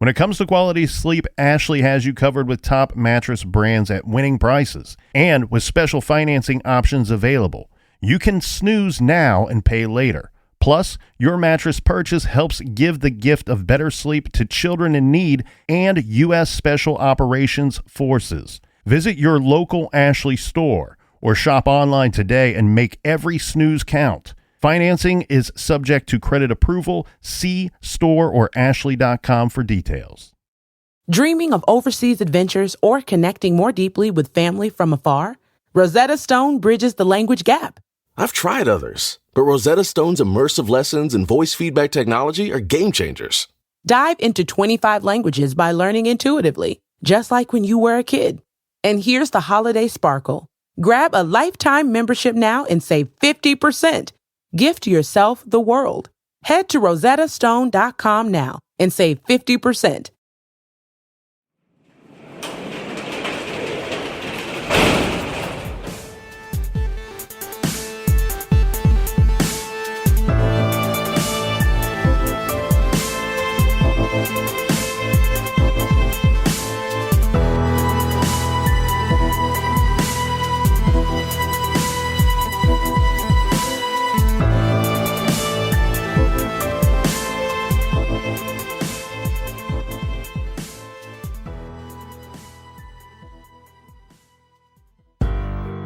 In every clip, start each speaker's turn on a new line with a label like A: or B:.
A: When it comes to quality sleep, Ashley has you covered with top mattress brands at winning prices and with special financing options available. You can snooze now and pay later. Plus, your mattress purchase helps give the gift of better sleep to children in need and U.S. Special Operations Forces. Visit your local Ashley store or shop online today and make every snooze count. Financing is subject to credit approval. See store or ashley.com for details.
B: Dreaming of overseas adventures or connecting more deeply with family from afar? Rosetta Stone bridges the language gap.
C: I've tried others, but Rosetta Stone's immersive lessons and voice feedback technology are game changers.
B: Dive into 25 languages by learning intuitively, just like when you were a kid. And here's the holiday sparkle. Grab a lifetime membership now and save 50%. Gift yourself the world. Head to rosettastone.com now and save 50%.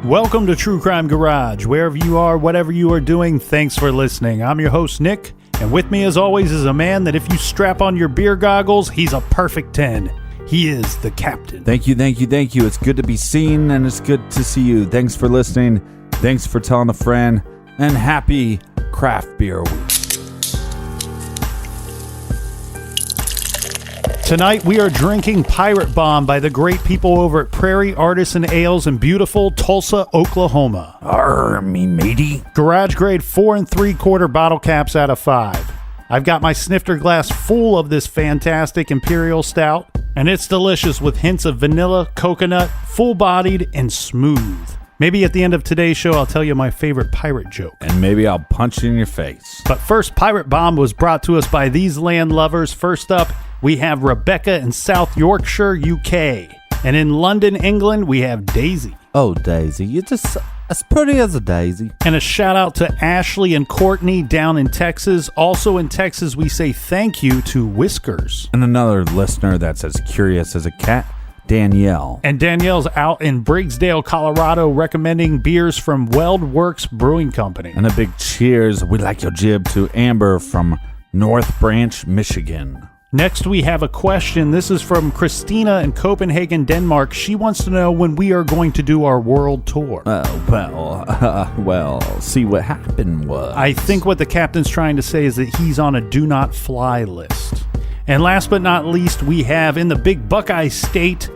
D: Welcome to True Crime Garage. Wherever you are, whatever you are doing, thanks for listening. I'm your host, Nick, and with me as always is a man that if you strap on your beer goggles, he's a perfect 10. He is the captain.
E: Thank you. It's good to be seen, and it's good to see you. Thanks for listening. Thanks for telling a friend, and happy Craft Beer Week.
D: Tonight we are drinking Pirate Bomb by the great people over at Prairie, Artisan Ales in beautiful Tulsa, Oklahoma.
E: Arr, me matey.
D: Garage grade 4 3/4 bottle caps out of 5. I've got my snifter glass full of this fantastic Imperial Stout, and it's delicious with hints of vanilla, coconut, full-bodied, and smooth. Maybe at the end of today's show I'll tell you my favorite pirate joke.
E: And maybe I'll punch you in your face.
D: But first, Pirate Bomb was brought to us by these land lovers. First up, we have Rebecca in South Yorkshire, UK. And in London, England, we have Daisy.
E: Oh, Daisy, you're just as pretty as a daisy.
D: And a shout out to Ashley and Courtney down in Texas. Also in Texas, we say thank you to Whiskers.
E: And another listener that's as curious as a cat, Danielle.
D: And Danielle's out in Briggsdale, Colorado, recommending beers from Weld Works Brewing Company.
E: And a big cheers, we like your jib, to Amber from North Branch, Michigan.
D: Next, we have a question. This is from Christina in Copenhagen, Denmark. She wants to know when we are going to do our world tour.
E: Well, see, what happened was...
D: I think what the captain's trying to say is that he's on a do not fly list. And last but not least, we have in the big Buckeye State,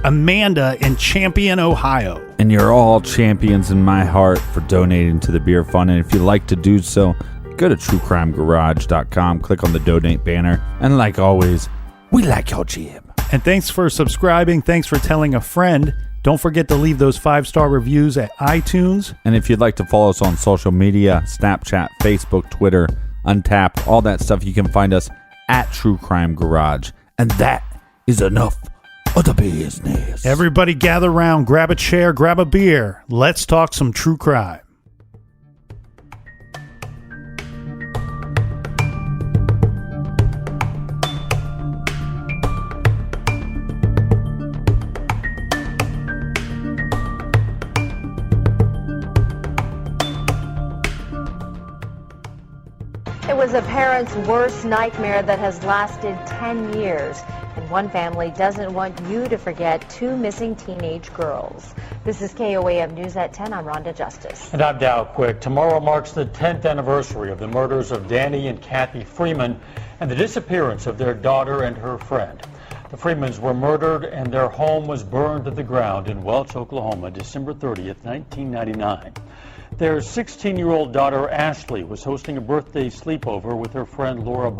D: Amanda in Champion, Ohio.
E: And you're all champions in my heart for donating to the beer fund. And if you'd like to do so, go to truecrimegarage.com, click on the donate banner, and like always, we like your jib.
D: And thanks for subscribing. Thanks for telling a friend. Don't forget to leave those 5-star reviews at iTunes.
E: And if you'd like to follow us on social media, Snapchat, Facebook, Twitter, Untapped, all that stuff, you can find us at True Crime Garage. And that is enough of the business.
D: Everybody gather around, grab a chair, grab a beer. Let's talk some true crime.
F: It was a parent's worst nightmare that has lasted 10 years. And one family doesn't want you to forget 2 missing teenage girls. This is KOAM News at 10. I'm Rhonda Justice.
G: And I'm Dow Quick. Tomorrow marks the 10th anniversary of the murders of Danny and Kathy Freeman and the disappearance of their daughter and her friend. The Freemans were murdered and their home was burned to the ground in Welch, Oklahoma, December 30th, 1999. Their 16-year-old daughter, Ashley, was hosting a birthday sleepover with her friend, Lauria.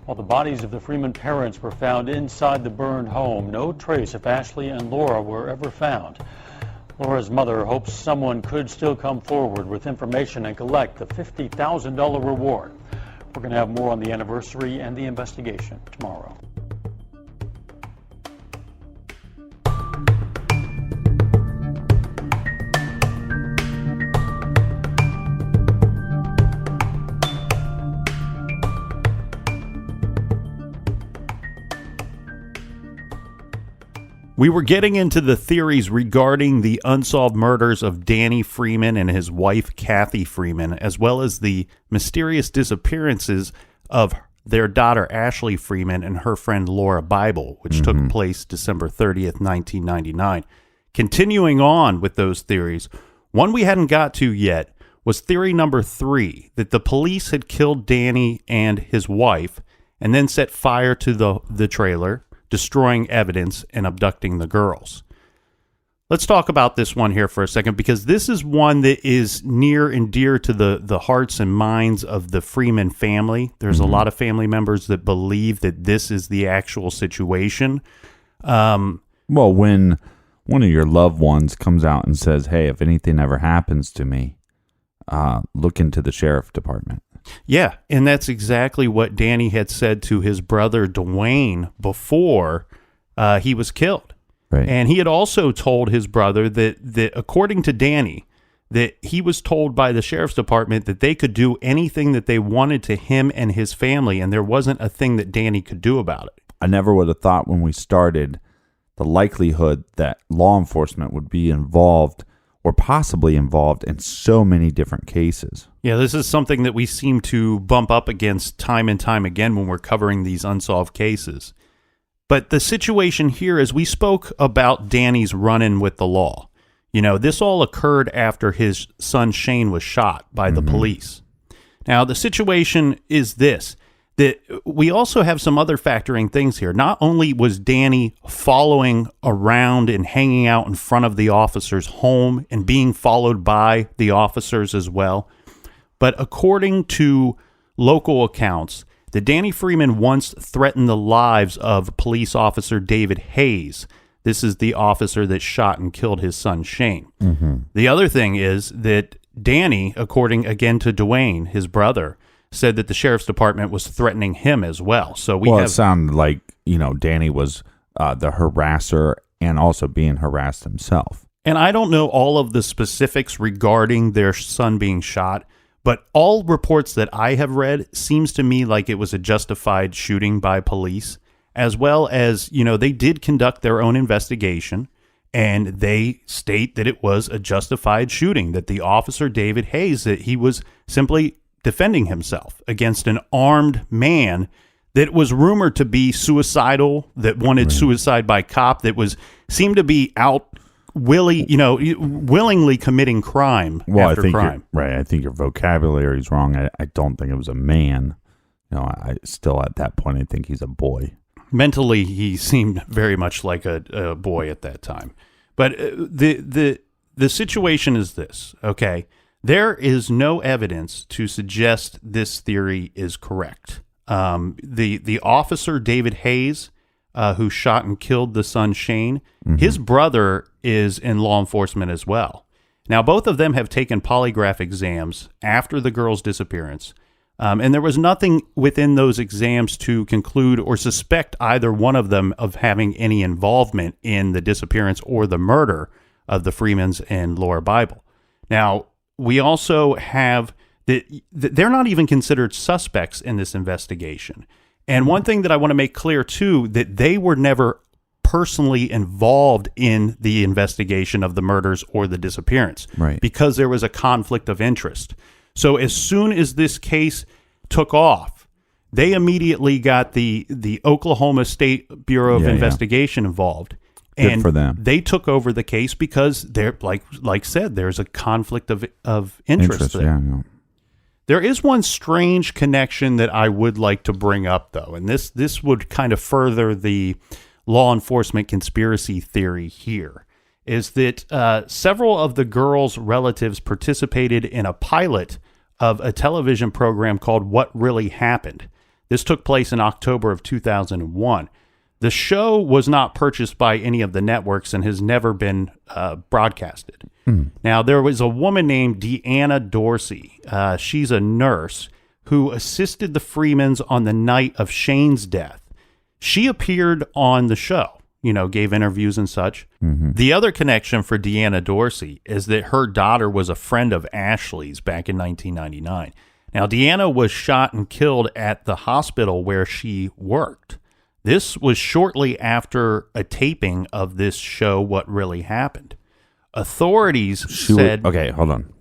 G: While the bodies of the Freeman parents were found inside the burned home, no trace of Ashley and Laura were ever found. Laura's mother hopes someone could still come forward with information and collect the $50,000 reward. We're going to have more on the anniversary and the investigation tomorrow.
A: We were getting into the theories regarding the unsolved murders of Danny Freeman and his wife, Kathy Freeman, as well as the mysterious disappearances of their daughter, Ashley Freeman, and her friend, Laura Bible, which took place December 30th, 1999. Continuing on with those theories, one we hadn't got to yet was theory number 3, that the police had killed Danny and his wife and then set fire to the trailer, destroying evidence and abducting the girls. Let's talk about this one here for a second, because this is one that is near and dear to the hearts and minds of the Freeman family. There's a lot of family members that believe that this is the actual situation.
E: Well, when one of your loved ones comes out and says, hey, if anything ever happens to me, look into the sheriff department.
A: Yeah, and that's exactly what Danny had said to his brother Dwayne before he was killed.
E: Right.
A: And he had also told his brother that according to Danny, that he was told by the sheriff's department that they could do anything that they wanted to him and his family, and there wasn't a thing that Danny could do about it.
E: I never would have thought when we started the likelihood that law enforcement would be involved or possibly involved in so many different cases.
A: Yeah, this is something that we seem to bump up against time and time again when we're covering these unsolved cases. But the situation here is we spoke about Danny's run-in with the law. You know, this all occurred after his son Shane was shot by the police. Now, the situation is this, that we also have some other factoring things here. Not only was Danny following around and hanging out in front of the officer's home and being followed by the officers as well, but according to local accounts, that Danny Freeman once threatened the lives of police officer David Hayes. This is the officer that shot and killed his son Shane. The other thing is that Danny, according again to Dwayne, his brother, said that the sheriff's department was threatening him as well. So
E: it sounded like, Danny was the harasser and also being harassed himself.
A: And I don't know all of the specifics regarding their son being shot, but all reports that I have read seems to me like it was a justified shooting by police, as well as, they did conduct their own investigation, and they state that it was a justified shooting, that the officer, David Hayes, that he was simply defending himself against an armed man that was rumored to be suicidal, that wanted suicide by cop, that seemed to be willingly committing crime after crime.
E: Right. I think your vocabulary is wrong. I don't think it was a man. I still at that point, I think he's a boy.
A: Mentally, he seemed very much like a boy at that time. But the situation is this, okay? There is no evidence to suggest this theory is correct. The officer, David Hayes, who shot and killed the son, Shane, his brother is in law enforcement as well. Now, both of them have taken polygraph exams after the girl's disappearance, and there was nothing within those exams to conclude or suspect either one of them of having any involvement in the disappearance or the murder of the Freemans and Laura Bible. Now, we also have that they're not even considered suspects in this investigation. And one thing that I want to make clear, too, that they were never personally involved in the investigation of the murders or the disappearance,
E: right?
A: Because there was a conflict of interest. So as soon as this case took off, they immediately got the Oklahoma State Bureau of Investigation involved.
E: Good for them.
A: They took over the case because they're like said, there's a conflict of interest there.
E: Yeah.
A: There is one strange connection that I would like to bring up, though, and this would kind of further the law enforcement conspiracy theory here, is that several of the girls' relatives participated in a pilot of a television program called What Really Happened. This took place in October of 2001. The show was not purchased by any of the networks and has never been broadcasted. Now, there was a woman named Deanna Dorsey. She's a nurse who assisted the Freemans on the night of Shane's death. She appeared on the show, gave interviews and such. The other connection for Deanna Dorsey is that her daughter was a friend of Ashley's back in 1999. Now, Deanna was shot and killed at the hospital where she worked. This was shortly after a taping of this show, What Really Happened. Authorities said...
E: Okay, hold on.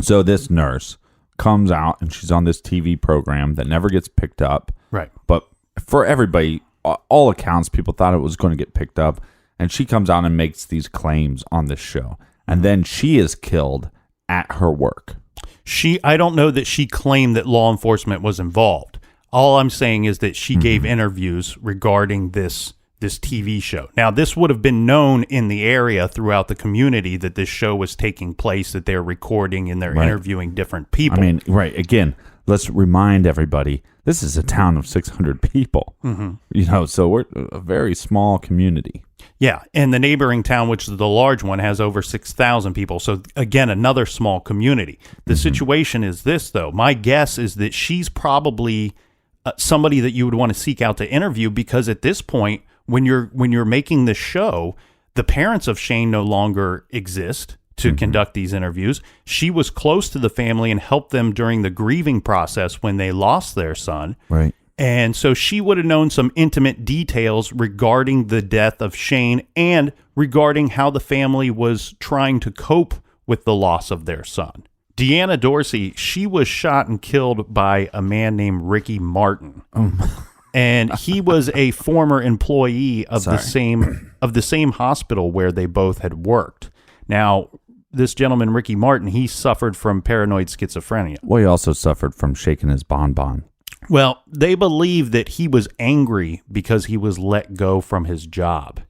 E: So this nurse comes out and she's on this TV program that never gets picked up.
A: Right.
E: But for everybody, all accounts, people thought it was going to get picked up. And she comes out and makes these claims on this show. And then she is killed at her work.
A: I don't know that she claimed that law enforcement was involved. All I'm saying is that she gave interviews regarding this TV show. Now, this would have been known in the area throughout the community that this show was taking place, that they're recording and they're interviewing different people.
E: I mean, right. Again, let's remind everybody, this is a town of 600 people. So we're a very small community.
A: Yeah, and the neighboring town, which is the large one, has over 6,000 people. So, again, another small community. The situation is this, though. My guess is that she's probably somebody that you would want to seek out to interview, because at this point, when you're making the show, the parents of Shane no longer exist to conduct these interviews. She was close to the family and helped them during the grieving process when they lost their son.
E: Right.
A: And so she would have known some intimate details regarding the death of Shane and regarding how the family was trying to cope with the loss of their son. Deanna Dorsey, she was shot and killed by a man named Ricky Martin. And he was a former employee of the same hospital where they both had worked. Now, this gentleman, Ricky Martin, he suffered from paranoid schizophrenia.
E: Well, he also suffered from shaking his bonbon.
A: Well, they believe that he was angry because he was let go from his job,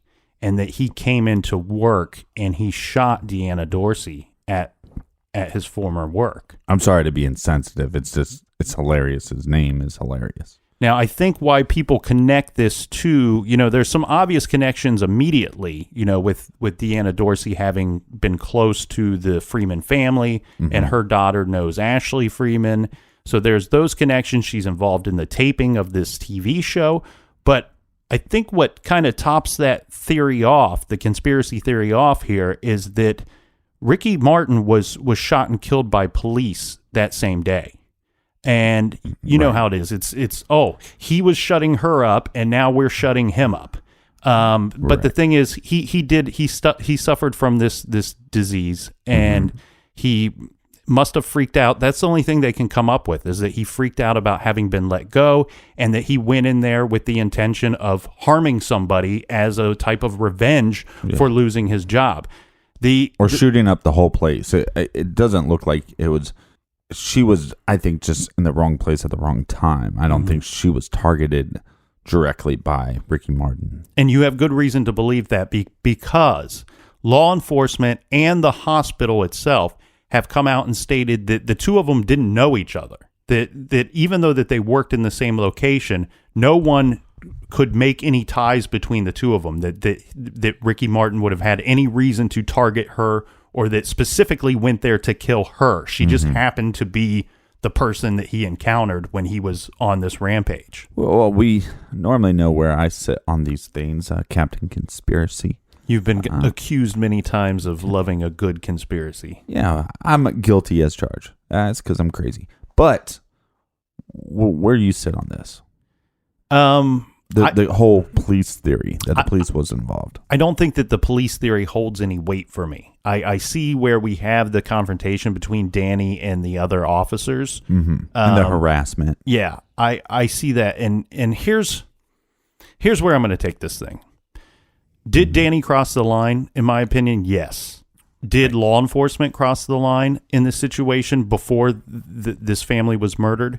A: and that he came into work and he shot Deanna Dorsey at his former work.
E: I'm sorry to be insensitive. It's hilarious. His name is hilarious.
A: Now, I think why people connect this to, there's some obvious connections immediately, with Deanna Dorsey having been close to the Freeman family, and her daughter knows Ashley Freeman. So there's those connections. She's involved in the taping of this TV show. But I think what kind of tops that theory off, the conspiracy theory off here, is that Ricky Martin was shot and killed by police that same day. And you know how it is. It's he was shutting her up, and now we're shutting him up. But the thing is, he suffered from this disease, and he must have freaked out. That's the only thing they can come up with, is that he freaked out about having been let go, and that he went in there with the intention of harming somebody as a type of revenge for losing his job.
E: Shooting up the whole place. It doesn't look like it was. She was, I think, just in the wrong place at the wrong time. I don't think she was targeted directly by Ricky Martin.
A: And you have good reason to believe that because law enforcement and the hospital itself have come out and stated that the two of them didn't know each other. That even though that they worked in the same location, no one could make any ties between the two of them. That Ricky Martin would have had any reason to target her, or that specifically went there to kill her. She just happened to be the person that he encountered when he was on this rampage.
E: Well, we normally know where I sit on these things, Captain Conspiracy.
A: You've been accused many times of loving a good conspiracy.
E: Yeah, I'm guilty as charged. It's because I'm crazy. But where do you sit on this? The whole police theory that the police was involved.
A: I don't think that the police theory holds any weight for me. I see where we have the confrontation between Danny and the other officers.
E: And the harassment.
A: Yeah, I see that. And here's where I'm going to take this thing. Did Danny cross the line? In my opinion, yes. Did law enforcement cross the line in this situation before this family was murdered?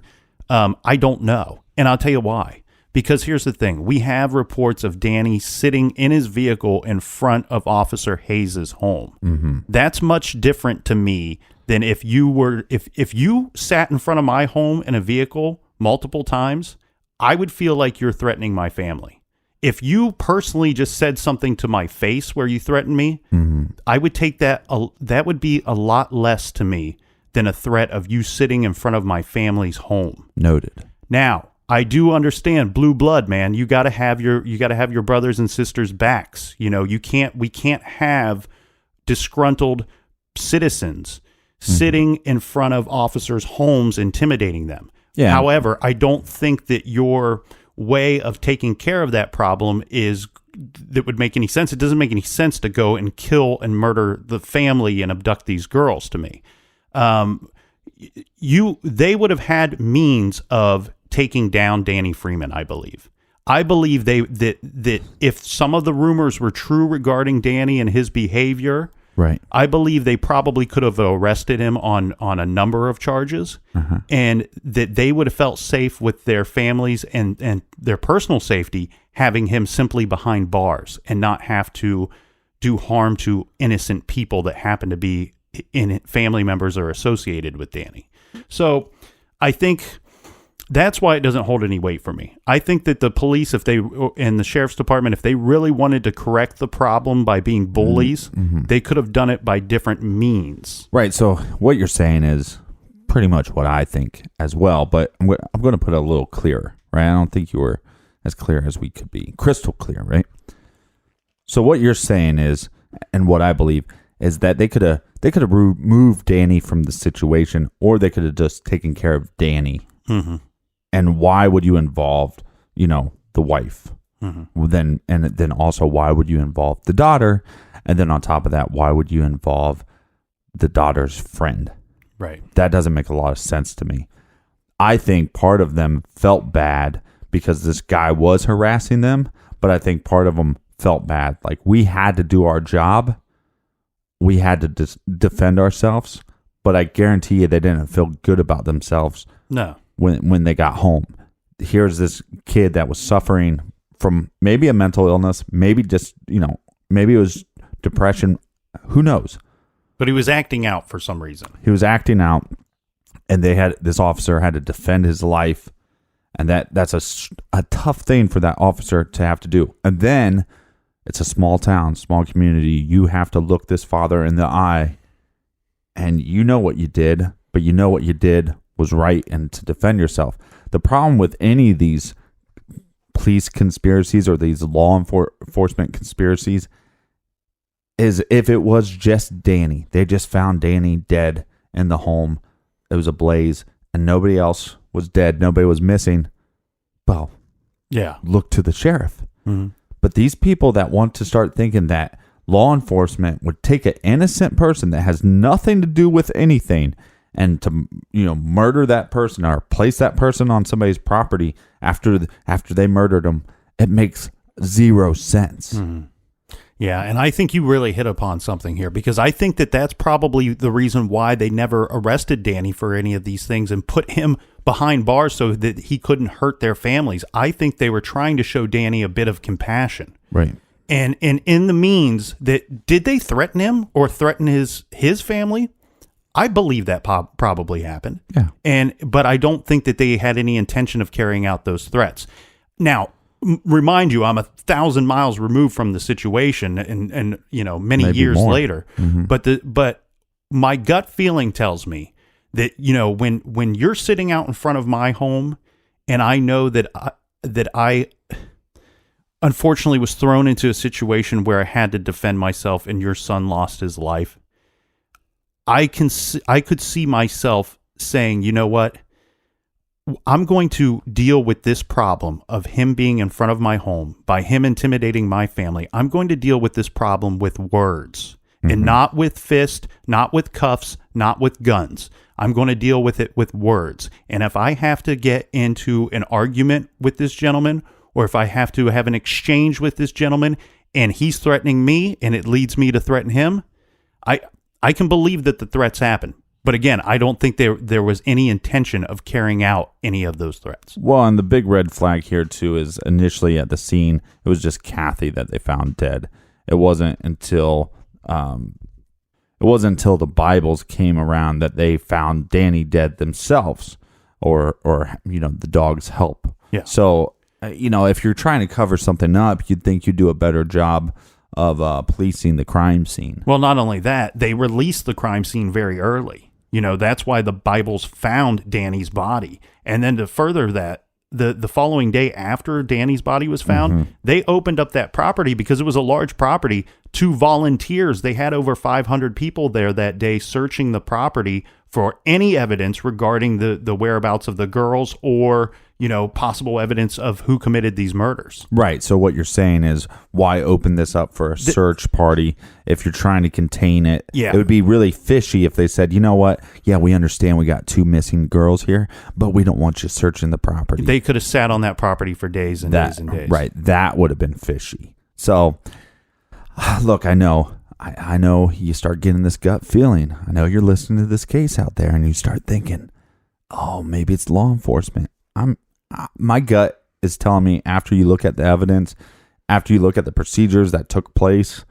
A: I don't know. And I'll tell you why. Because here's the thing. We have reports of Danny sitting in his vehicle in front of Officer Hayes' home. That's much different to me than if you sat in front of my home in a vehicle multiple times, I would feel like you're threatening my family. If you personally just said something to my face where you threatened me, I would take that would be a lot less to me than a threat of you sitting in front of my family's home.
E: Noted.
A: Now, I do understand blue blood, man. You got to have your brothers and sisters' backs. We can't have disgruntled citizens sitting in front of officers' homes intimidating them.
E: Yeah.
A: However, I don't think that
D: way of taking care of that problem that would make any sense. It doesn't make any sense to go and kill and murder the family and abduct these girls to me. They would have had means of taking down Danny Freeman, I believe. I believe that if some of the rumors were true regarding Danny and his behavior,
E: right,
D: I believe they probably could have arrested him on a number of charges, and that they would have felt safe with their families and their personal safety having him simply behind bars and not have to do harm to innocent people that happen to be family members or associated with Danny. So I think that's why it doesn't hold any weight for me. I think that the police, and the sheriff's department, if they really wanted to correct the problem by being bullies, they could have done it by different means.
E: Right. So what you're saying is pretty much what I think as well, but I'm going to put it a little clearer, right? I don't think you were as clear as we could be. Crystal clear, right? So what you're saying is, and what I believe, is that they could have removed Danny from the situation, or they could have just taken care of Danny.
D: Mm-hmm.
E: And why would you involve, the wife? Mm-hmm. Then also, why would you involve the daughter? And then on top of that, why would you involve the daughter's friend?
D: Right.
E: That doesn't make a lot of sense to me. I think part of them felt bad because this guy was harassing them, but I think part of them felt bad. Like, we had to do our job. We had to defend ourselves, but I guarantee you they didn't feel good about themselves.
D: No.
E: When they got home. Here's this kid that was suffering from maybe a mental illness, maybe just, maybe it was depression. Who knows?
D: But he was acting out for some reason.
E: He was acting out, and this officer had to defend his life, and that's a tough thing for that officer to have to do. And then it's a small town, small community. You have to look this father in the eye, and you know what you did, but you know what you did was right and to defend yourself. The problem with any of these police conspiracies or these law enforcement conspiracies is if it was just Danny, they just found Danny dead in the home. It was a blaze and nobody else was dead. Nobody was missing. Well,
D: yeah,
E: look to the sheriff.
D: Mm-hmm.
E: But these people that want to start thinking that law enforcement would take an innocent person that has nothing to do with anything and to murder that person or place that person on somebody's property after they murdered them, it makes zero sense.
D: Mm-hmm. Yeah, and I think you really hit upon something here, because I think that that's probably the reason why they never arrested Danny for any of these things and put him behind bars so that he couldn't hurt their families. I think they were trying to show Danny a bit of compassion.
E: Right.
D: And in the means that, did they threaten him or threaten his family? I believe that probably happened.
E: Yeah.
D: But I don't think that they had any intention of carrying out those threats. Now, remind you, I'm 1,000 miles removed from the situation, and many
E: Maybe
D: years
E: more.
D: later. Mm-hmm. But my gut feeling tells me that when you're sitting out in front of my home, and I know that I unfortunately was thrown into a situation where I had to defend myself, and your son lost his life, I could see myself saying, you know what? I'm going to deal with this problem of him being in front of my home, by him intimidating my family. I'm going to deal with this problem with words, and not with fist, not with cuffs, not with guns. I'm going to deal with it with words. And if I have to get into an argument with this gentleman, or if I have to have an exchange with this gentleman and he's threatening me and it leads me to threaten him, I can believe that the threats happen. But again, I don't think there was any intention of carrying out any of those threats.
E: Well, and the big red flag here, too, is initially at the scene, it was just Kathy that they found dead. It wasn't until the Bibles came around that they found Danny dead themselves, or the dog's help.
D: Yeah.
E: So, if you're trying to cover something up, you'd think you'd do a better job of policing the crime scene.
D: Well, not only that, they released the crime scene very early. That's why the Bibles found Danny's body. And then to further that, the following day after Danny's body was found, they opened up that property, because it was a large property, to volunteers. They had over 500 people there that day searching the property for any evidence regarding the whereabouts of the girls, or
A: possible evidence of who committed these murders.
E: Right. So what you're saying is, why open this up for a search party if you're trying to contain it?
A: Yeah.
E: It would be really fishy if they said, you know what? Yeah, we understand we got 2 missing girls here, but we don't want you searching the property.
A: They could have sat on that property for days and days and days.
E: Right. That would have been fishy. So, look, I know you start getting this gut feeling. I know you're listening to this case out there and you start thinking, oh, maybe it's law enforcement. My gut is telling me, after you look at the evidence, after you look at the procedures that took place,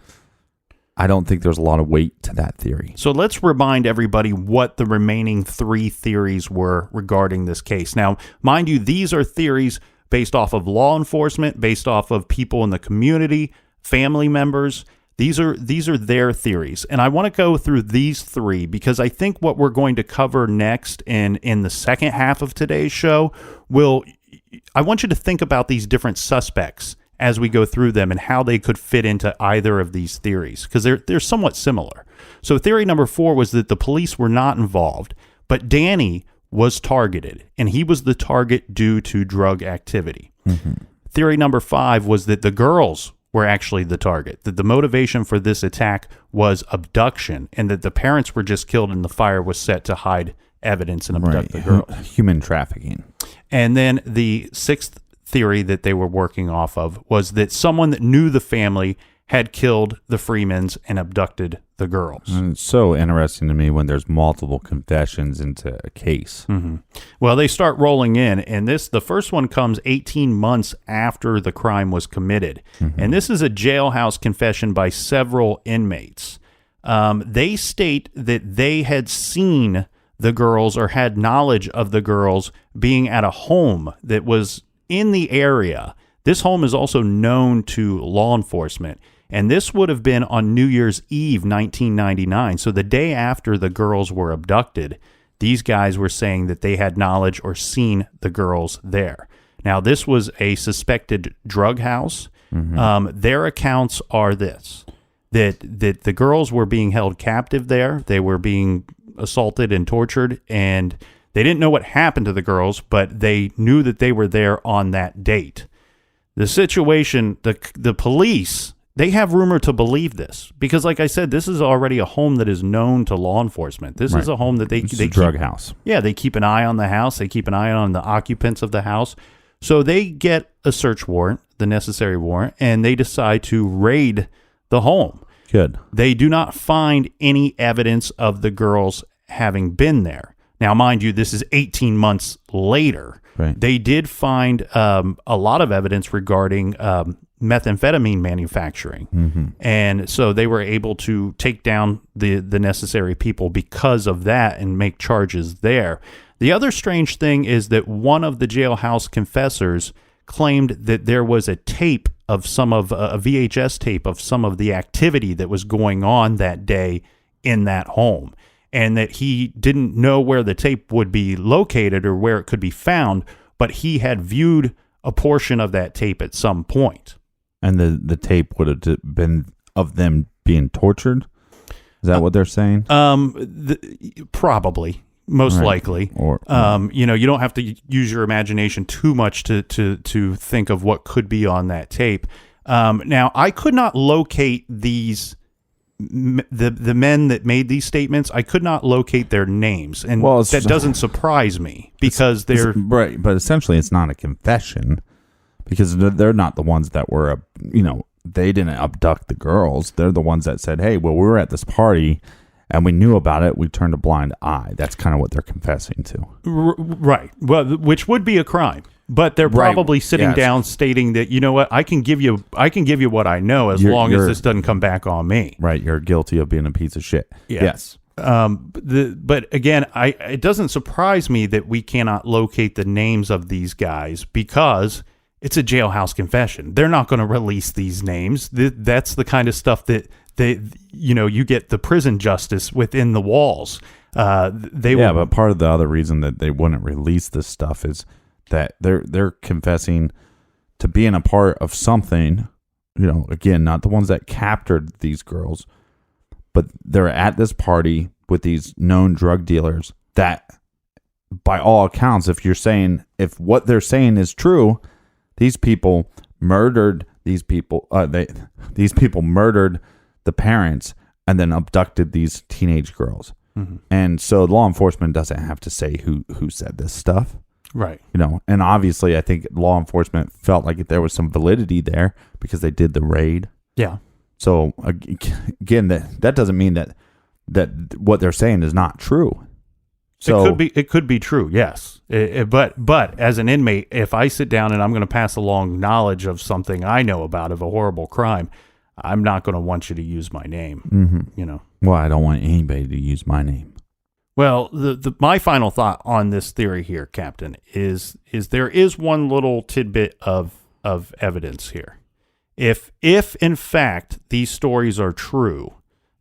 E: I don't think there's a lot of weight to that theory.
A: So let's remind everybody what the remaining 3 theories were regarding this case. Now, mind you, these are theories based off of law enforcement, based off of people in the community, family members. These are their theories. And I want to go through these 3 because I think what we're going to cover next in the second half of today's show I want you to think about these different suspects as we go through them and how they could fit into either of these theories, because they're somewhat similar. So theory number 4 was that the police were not involved, but Danny was targeted, and he was the target due to drug activity. Mm-hmm. Theory number 5 was that the girls were actually the target, that the motivation for this attack was abduction, and that the parents were just killed and the fire was set to hide evidence and abduct the girls.
E: Human trafficking.
A: And then the 6th theory that they were working off of was that someone that knew the family had killed the Freemans and abducted the girls.
E: And it's so interesting to me when there's multiple confessions into a case.
A: Mm-hmm. Well, they start rolling in, and the first one comes 18 months after the crime was committed. Mm-hmm. And this is a jailhouse confession by several inmates. They state that they had seen the girls or had knowledge of the girls being at a home that was in the area. This home is also known to law enforcement, and this would have been on New Year's Eve, 1999. So the day after the girls were abducted, these guys were saying that they had knowledge or seen the girls there. Now, this was a suspected drug house. Mm-hmm. Their accounts are that the girls were being held captive there. They were being assaulted and tortured, and they didn't know what happened to the girls, but they knew that they were there on that date. The situation, the police, they have rumor to believe this because, like I said, this is already a home that is known to law enforcement. This is a home that they
E: drug house.
A: Yeah, they keep an eye on the house. They keep an eye on the occupants of the house. So they get a search warrant, the necessary warrant, and they decide to raid the home.
E: Good. They
A: do not find any evidence of the girls having been there. Now, mind you, this is 18 months later.
E: Right.
A: They did find a lot of evidence regarding methamphetamine manufacturing. Mm-hmm. And so they were able to take down the necessary people because of that and make charges there. The other strange thing is that one of the jailhouse confessors claimed that there was a tape of a VHS tape of some of the activity that was going on that day in that home, and that he didn't know where the tape would be located or where it could be found, but he had viewed a portion of that tape at some point.
E: And the tape would have been of them being tortured? Is that what they're saying?
A: Probably. Most likely.
E: Or
A: you don't have to use your imagination too much to think of what could be on that tape. Now, I could not locate the men that made these statements. I could not locate their names, and that doesn't surprise me because they're
E: right. But essentially, it's not a confession because they're not the ones that were they didn't abduct the girls. They're the ones that said, "Hey, well, we were at this party." And we knew about it. We turned a blind eye. That's kind of what they're confessing to.
A: Right. Well, which would be a crime. But they're probably sitting down stating that, you know what, I can give you what I know as long as this doesn't come back on me.
E: Right. You're guilty of being a piece of shit.
A: Yeah. Yes. But again, it doesn't surprise me that we cannot locate the names of these guys because it's a jailhouse confession. They're not going to release these names. That's the kind of stuff that you get the prison justice within the walls.
E: But part of the other reason that they wouldn't release this stuff is that they're confessing to being a part of something. Again, not the ones that captured these girls, but they're at this party with these known drug dealers that by all accounts, if what they're saying is true, these people murdered these people. These people murdered the parents and then abducted these teenage girls. Mm-hmm. And so law enforcement doesn't have to say who said this stuff.
D: Right.
E: And obviously I think law enforcement felt like there was some validity there because they did the raid.
D: Yeah.
E: So again, that doesn't mean that what they're saying is not true. So
D: it could be true. Yes. But as an inmate, if I sit down and I'm going to pass along knowledge of something I know about of a horrible crime, I'm not going to want you to use my name.
E: Mm-hmm. Well, I don't want anybody to use my name.
D: Well, my final thought on this theory here, Captain, is there is one little tidbit of evidence here. If in fact these stories are true,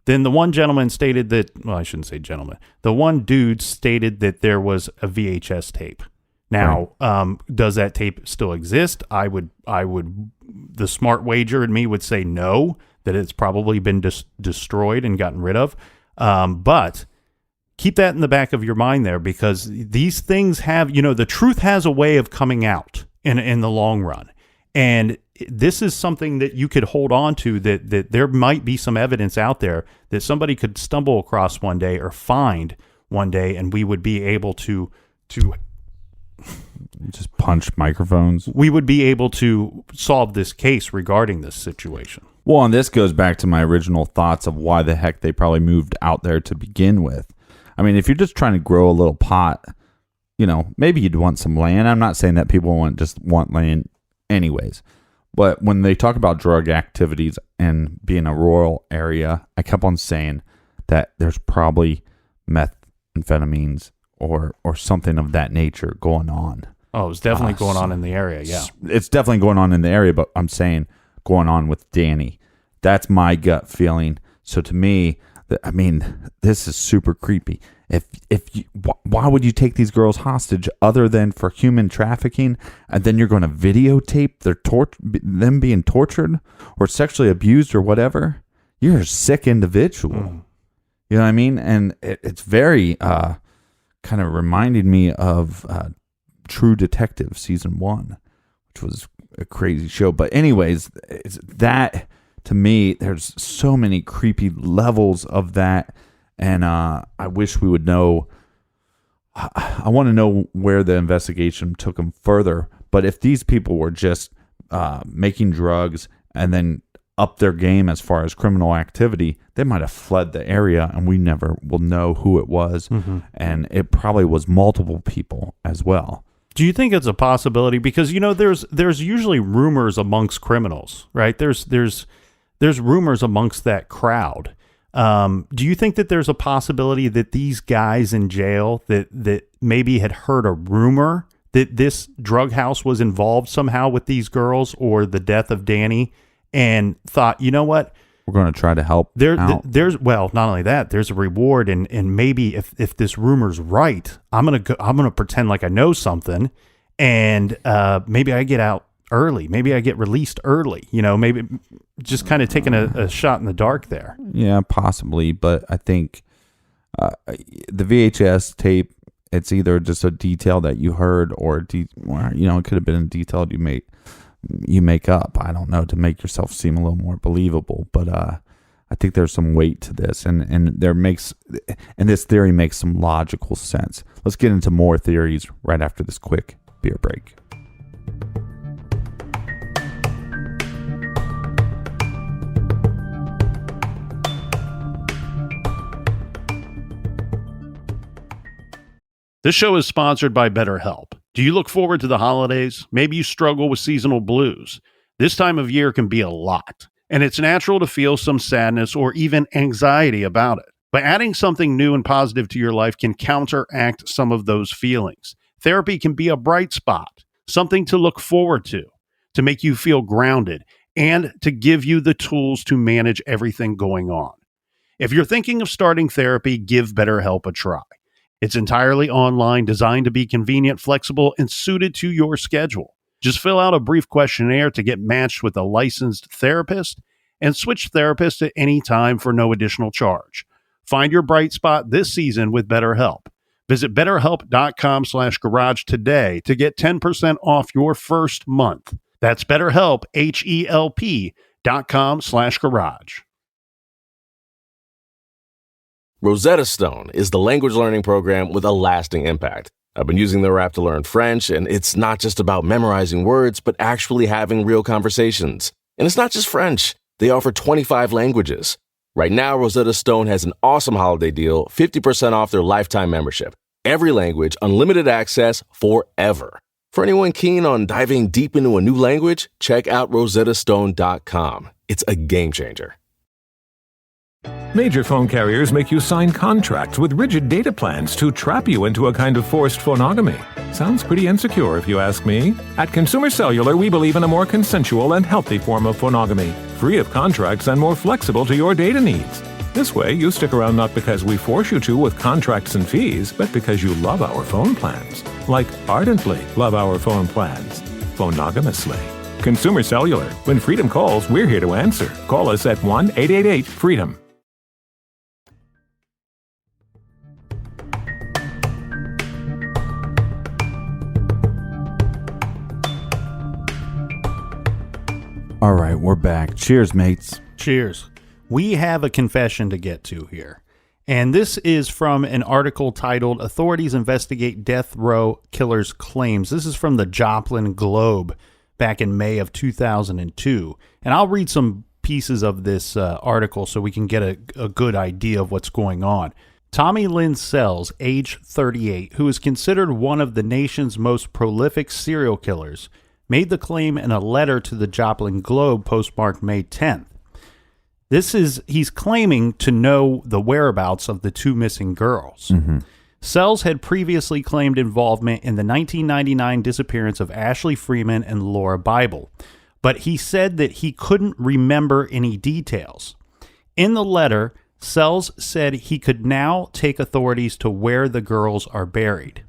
D: then the one gentleman stated that, well, I shouldn't say gentleman, the one dude stated that there was a VHS tape. Now, right. Does that tape still exist? I would, the smart wager in me would say no, that it's probably been destroyed and gotten rid of. But keep that in the back of your mind there, because these things have, the truth has a way of coming out in the long run. And this is something that you could hold on to, that there might be some evidence out there that somebody could stumble across one day or find one day, and we would be able to
E: just punch microphones.
D: We would be able to solve this case regarding this situation.
E: Well, and this goes back to my original thoughts of why the heck they probably moved out there to begin with. I mean, if you're just trying to grow a little pot, maybe you'd want some land. I'm not saying that people want land anyways. But when they talk about drug activities and being a rural area, I kept on saying that there's probably methamphetamines or something of that nature going on.
D: Oh, it's definitely going on in the area, yeah.
E: It's definitely going on in the area, but I'm saying going on with Danny. That's my gut feeling. So to me, this is super creepy. Why would you take these girls hostage other than for human trafficking, and then you're going to videotape them being tortured or sexually abused or whatever? You're a sick individual. You know what I mean? And it's very kind of reminded me of True Detective season 1, which was a crazy show. But anyways, that to me, there's so many creepy levels of that. And I wish we would know. I want to know where the investigation took them further. But if these people were just making drugs and then up their game as far as criminal activity, they might have fled the area, and we never will know who it was. Mm-hmm. And it probably was multiple people as well.
D: Do you think it's a possibility? Because there's usually rumors amongst criminals, right? There's rumors amongst that crowd. Do you think that there's a possibility that these guys in jail that maybe had heard a rumor that this drug house was involved somehow with these girls or the death of Danny, and thought, you know what?
E: We're going to try to help out.
D: Not only that, there's a reward, and maybe if this rumor's right, I'm gonna pretend like I know something, and maybe I get out early. Maybe I get released early. Maybe just kind of taking a shot in the dark there.
E: Yeah, possibly. But I think the VHS tape, it's either just a detail that you heard or it could have been a detail you make up. I don't know, to make yourself seem a little more believable. But I think there's some weight to this, and this theory makes some logical sense. Let's get into more theories right after this quick beer break.
A: This show is sponsored by BetterHelp. Do you look forward to the holidays? Maybe you struggle with seasonal blues. This time of year can be a lot, and it's natural to feel some sadness or even anxiety about it. But adding something new and positive to your life can counteract some of those feelings. Therapy can be a bright spot, something to look forward to make you feel grounded, and to give you the tools to manage everything going on. If you're thinking of starting therapy, give BetterHelp a try. It's entirely online, designed to be convenient, flexible, and suited to your schedule. Just fill out a brief questionnaire to get matched with a licensed therapist and switch therapists at any time for no additional charge. Find your bright spot this season with BetterHelp. Visit BetterHelp.com/garage today to get 10% off your first month. That's BetterHelp, HELP.com/garage.
C: Rosetta Stone is the language learning program with a lasting impact. I've been using their app to learn French, and it's not just about memorizing words, but actually having real conversations. And it's not just French. They offer 25 languages. Right now, Rosetta Stone has an awesome holiday deal, 50% off their lifetime membership. Every language, unlimited access forever. For anyone keen on diving deep into a new language, check out rosettastone.com. It's a game changer.
H: Major phone carriers make you sign contracts with rigid data plans to trap you into a kind of forced phonogamy. Sounds pretty insecure if you ask me. At Consumer Cellular, we believe in a more consensual and healthy form of phonogamy, free of contracts and more flexible to your data needs. This way, you stick around not because we force you to with contracts and fees, but because you love our phone plans. Like ardently love our phone plans. Phonogamously. Consumer Cellular. When freedom calls, we're here to answer. Call us at 1-888-FREEDOM.
E: All right, we're back. Cheers, mates.
D: Cheers. We have a confession to get to here. And this is from an article titled Authorities Investigate Death Row Killer's Claims. This is from the Joplin Globe back in May of 2002. And I'll read some pieces of this article so we can get a good idea of what's going on. Tommy Lynn Sells, age 38, who is considered one of the nation's most prolific serial killers, made the claim in a letter to the Joplin Globe postmarked May 10th. He's claiming to know the whereabouts of the two missing girls. Mm-hmm. Sells had previously claimed involvement in the 1999 disappearance of Ashley Freeman and Laura Bible, but he said that he couldn't remember any details. In the letter, Sells said he could now take authorities to where the girls are buried.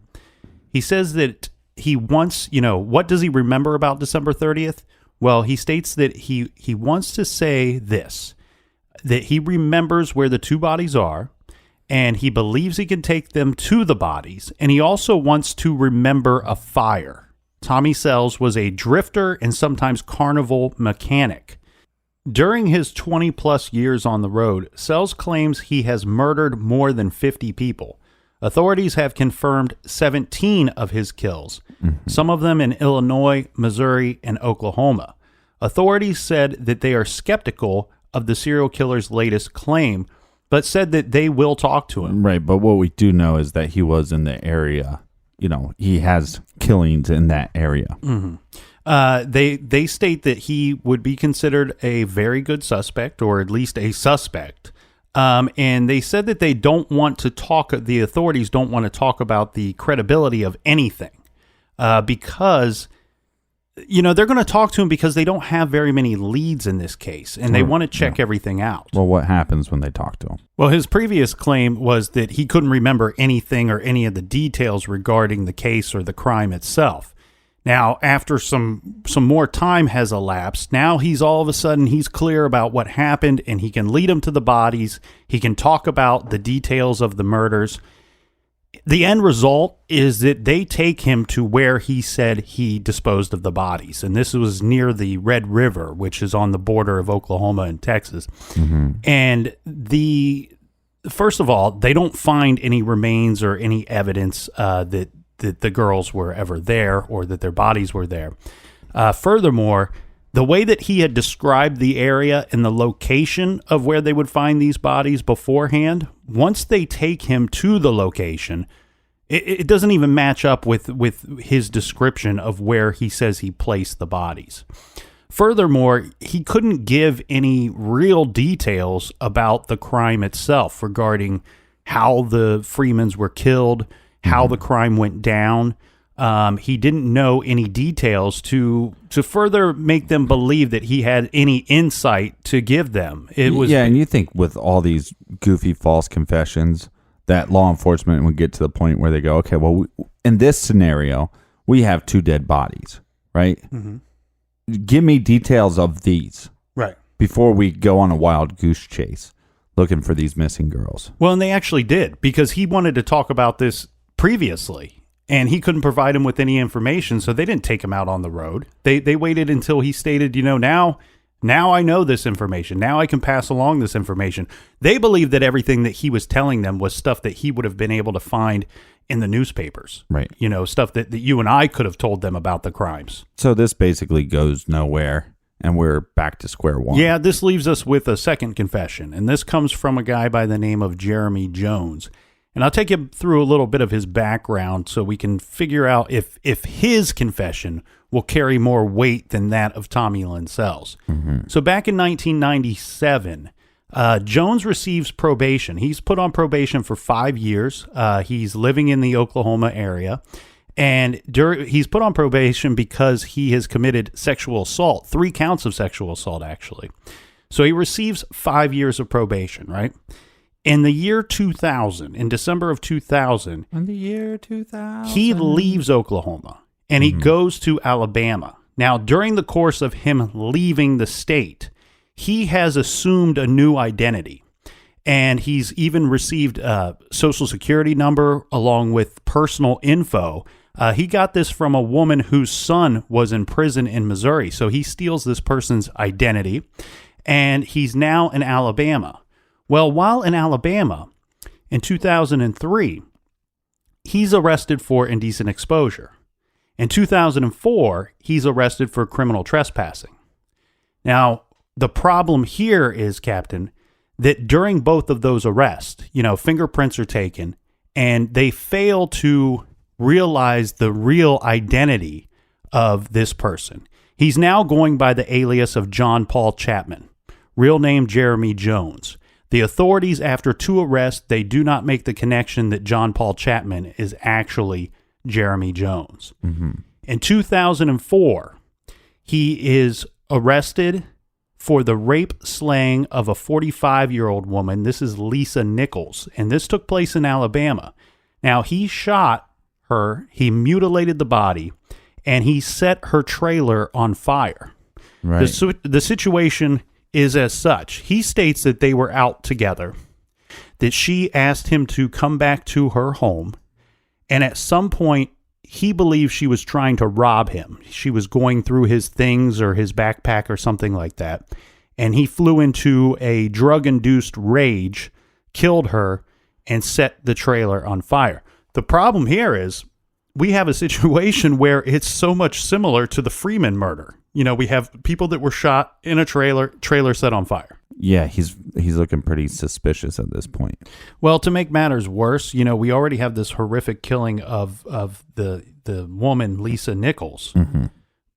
D: He says that he wants, what does he remember about December 30th? Well, he states that he wants to say this, that he remembers where the two bodies are, and he believes he can take them to the bodies, and he also wants to remember a fire. Tommy Sells was a drifter and sometimes carnival mechanic. During his 20-plus years on the road, Sells claims he has murdered more than 50 people. Authorities have confirmed 17 of his kills, some of them in Illinois, Missouri, and Oklahoma. Authorities said that they are skeptical of the serial killer's latest claim, but said that they will talk to him.
E: Right, but what we do know is that he was in the area. He has killings in that area.
D: Mm-hmm. They state that he would be considered a very good suspect, or at least a suspect. And they said that they don't want to talk, the authorities don't want to talk about the credibility of anything because, they're going to talk to him because they don't have very many leads in this case, and they want to check everything out.
E: Well, what happens when they talk to him?
D: Well, his previous claim was that he couldn't remember anything or any of the details regarding the case or the crime itself. Now, after some more time has elapsed, now he's all of a sudden, he's clear about what happened, and he can lead them to the bodies. He can talk about the details of the murders. The end result is that they take him to where he said he disposed of the bodies. And this was near the Red River, which is on the border of Oklahoma and Texas. Mm-hmm. And first of all, they don't find any remains or any evidence that the girls were ever there or that their bodies were there. Furthermore, the way that he had described the area and the location of where they would find these bodies beforehand, once they take him to the location, it doesn't even match up with his description of where he says he placed the bodies. Furthermore, he couldn't give any real details about the crime itself regarding how the Freemans were killed, how the crime went down. He didn't know any details to further make them believe that he had any insight to give them.
E: And you think with all these goofy false confessions that law enforcement would get to the point where they go, okay, well, in this scenario, we have two dead bodies, right? Mm-hmm. Give me details of these.
D: Right.
E: Before we go on a wild goose chase looking for these missing girls.
D: Well, and they actually did, because he wanted to talk about this previously. And he couldn't provide him with any information, so they didn't take him out on the road. They waited until he stated, now I know this information. Now I can pass along this information. They believed that everything that he was telling them was stuff that he would have been able to find in the newspapers.
E: Right.
D: Stuff that you and I could have told them about the crimes.
E: So this basically goes nowhere, and we're back to square one.
D: Yeah, this leaves us with a second confession, and this comes from a guy by the name of Jeremy Jones. And I'll take you through a little bit of his background so we can figure out if his confession will carry more weight than that of Tommy Linsell's. Mm-hmm. So back in 1997, Jones receives probation. He's put on probation for 5 years. He's living in the Oklahoma area. And he's put on probation because he has committed sexual assault, 3 counts of sexual assault, actually. So he receives 5 years of probation, right? In the year 2000, in December of 2000, he leaves Oklahoma and he goes to Alabama. Now, during the course of him leaving the state, he has assumed a new identity. And he's even received a social security number along with personal info. He got this from a woman whose son was in prison in Missouri. So he steals this person's identity, and he's now in Alabama. Well, while in Alabama, in 2003, he's arrested for indecent exposure. In 2004, he's arrested for criminal trespassing. Now, the problem here is, Captain, that during both of those arrests, fingerprints are taken, and they fail to realize the real identity of this person. He's now going by the alias of John Paul Chapman, real name Jeremy Jones. The authorities, after 2 arrests, they do not make the connection that John Paul Chapman is actually Jeremy Jones. Mm-hmm. In 2004, he is arrested for the rape slaying of a 45-year-old woman. This is Lisa Nichols, and this took place in Alabama. Now, he shot her, he mutilated the body, and he set her trailer on fire.
E: Right.
D: The situation is as such. He states that they were out together, that she asked him to come back to her home, and at some point, he believes she was trying to rob him. She was going through his things or his backpack or something like that, and he flew into a drug-induced rage, killed her, and set the trailer on fire. The problem here is we have a situation where it's so much similar to the Freeman murder. We have people that were shot in a trailer set on fire.
E: Yeah, he's looking pretty suspicious at this point.
D: Well, to make matters worse, we already have this horrific killing of the woman, Lisa Nichols. Mm-hmm.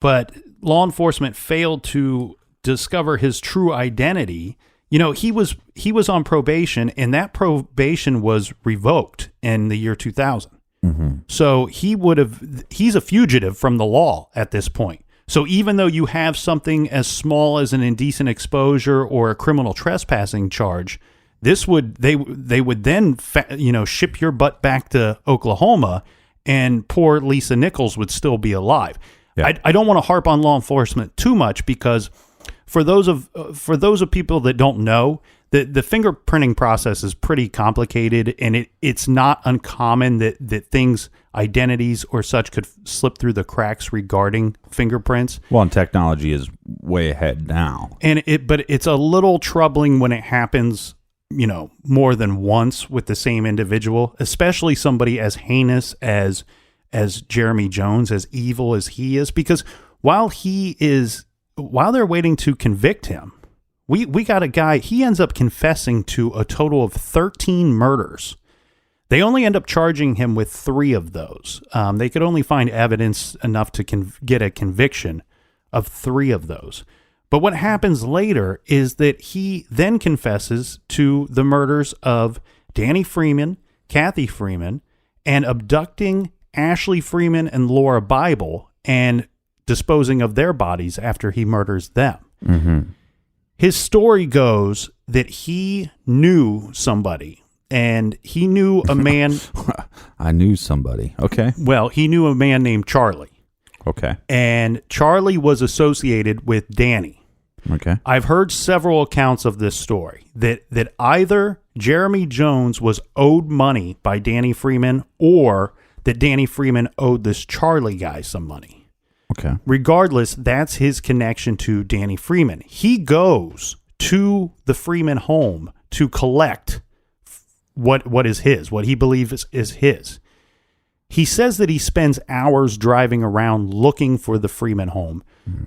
D: But law enforcement failed to discover his true identity. He was on probation, and that probation was revoked in the year 2000. Mm-hmm. So he's a fugitive from the law at this point. So even though you have something as small as an indecent exposure or a criminal trespassing charge, they would then ship your butt back to Oklahoma, and poor Lisa Nichols would still be alive. Yeah. I don't want to harp on law enforcement too much, because for those of people that don't know, the fingerprinting process is pretty complicated, and it's not uncommon that things, identities or such, could slip through the cracks regarding fingerprints.
E: Well, and technology is way ahead now.
D: But it's a little troubling when it happens, more than once with the same individual, especially somebody as heinous as Jeremy Jones, as evil as he is, because while they're waiting to convict him, we got a guy, he ends up confessing to a total of 13 murders. They only end up charging him with 3 of those. They could only find evidence enough to get a conviction of 3 of those. But what happens later is that he then confesses to the murders of Danny Freeman, Kathy Freeman, and abducting Ashley Freeman and Laura Bible and disposing of their bodies after he murders them. Mm-hmm. His story goes that he knew somebody, and he knew a man.
E: I knew somebody. Okay.
D: Well, he knew a man named Charlie.
E: Okay.
D: And Charlie was associated with Danny.
E: Okay.
D: I've heard several accounts of this story that either Jeremy Jones was owed money by Danny Freeman or that Danny Freeman owed this Charlie guy some money.
E: Okay.
D: Regardless, that's his connection to Danny Freeman. He goes to the Freeman home to collect what is his, what he believes is his. He says that he spends hours driving around looking for the Freeman home.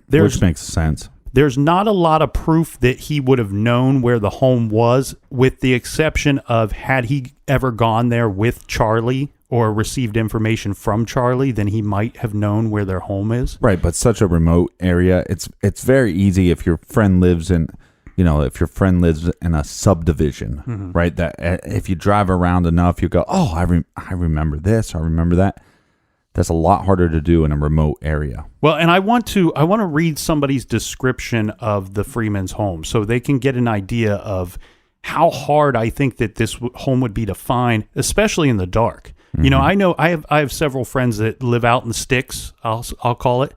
E: Which makes sense.
D: There's not a lot of proof that he would have known where the home was, with the exception of had he ever gone there with Charlie or received information from Charlie, then he might have known where their home is.
E: Right, but such a remote area, it's very easy if your friend lives in, if your friend lives in a subdivision, right? That if you drive around enough, you go, oh, I remember this, I remember that. That's a lot harder to do in a remote area.
D: Well, and I want to read somebody's description of the Freeman's home so they can get an idea of how hard I think that this home would be to find, especially in the dark. Mm-hmm. I have several friends that live out in the sticks, I'll call it,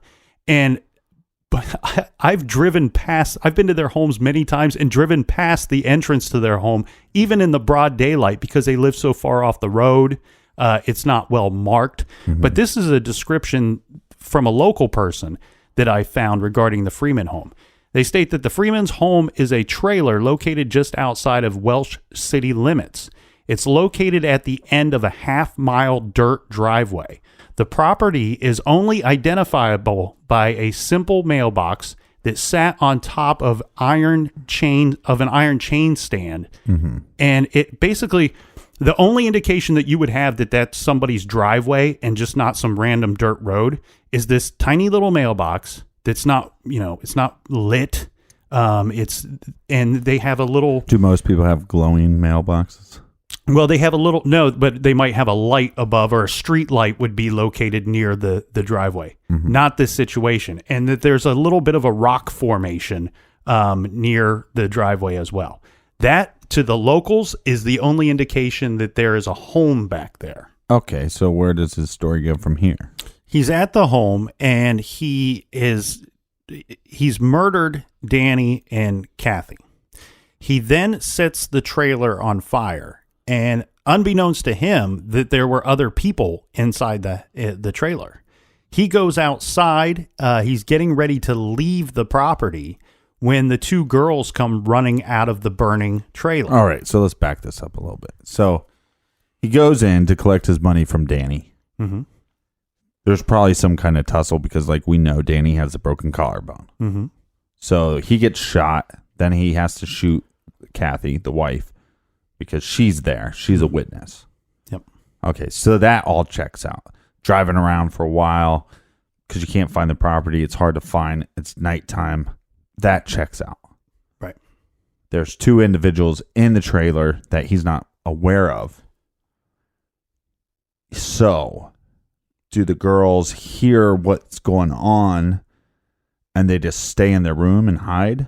D: but I've driven past. I've been to their homes many times and driven past the entrance to their home, even in the broad daylight, because they live so far off the road. It's not well marked, but this is a description from a local person that I found regarding the Freeman home. They state that the Freeman's home is a trailer located just outside of Welch city limits. It's located at the end of a half-mile dirt driveway. The property is only identifiable by a simple mailbox that sat on top of an iron chain stand, and it basically. The only indication that you would have that that's somebody's driveway and just not some random dirt road is this tiny little mailbox that's not, it's not lit. And they have a little.
E: Do most people have glowing mailboxes?
D: Well, they have but they might have a light above, or a street light would be located near the driveway. Not this situation. And that there's a little bit of a rock formation near the driveway as well. That, to the locals, is the only indication that there is a home back there.
E: Okay, so where does his story go from here?
D: He's at the home, and he's murdered Danny and Kathy. He then sets the trailer on fire, and unbeknownst to him, that there were other people inside the trailer. He goes outside. He's getting ready to leave the property when the two girls come running out of the burning trailer.
E: All right, so let's back this up a little bit. So he goes in to collect his money from Danny.
D: Mm-hmm.
E: There's probably some kind of tussle because, like, we know Danny has a broken collarbone.
D: Mm-hmm.
E: So he gets shot. Then he has to shoot Kathy, the wife, because she's there. She's a witness.
D: Yep.
E: Okay, so that all checks out. Driving around for a while because you can't find the property. It's hard to find. It's nighttime. That checks out.
D: Right.
E: There's two individuals in the trailer that he's not aware of. So, do the girls hear what's going on and they just stay in their room and hide?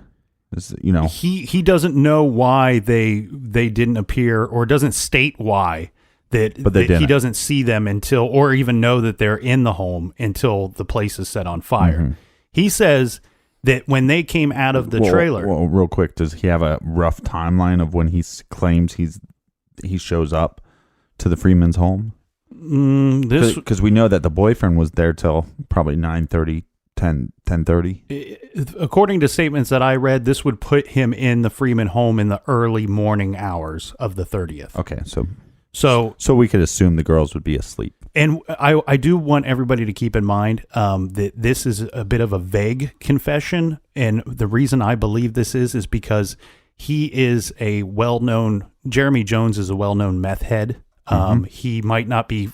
D: He doesn't know why they didn't appear, or doesn't state why that he doesn't see them until, or even know that they're in the home until the place is set on fire. Mm-hmm. He says that when they came out of the trailer.
E: Well, real quick, does he have a rough timeline of when he claims he shows up to the Freeman's home? Because we know that the boyfriend was there till probably 9:30, 10:30.
D: According to statements that I read, this would put him in the Freeman home in the early morning hours of the 30th.
E: Okay, so we could assume the girls would be asleep.
D: And I do want everybody to keep in mind that this is a bit of a vague confession. And the reason I believe this is because he is a well-known, Jeremy Jones is a well-known meth head. He might not be,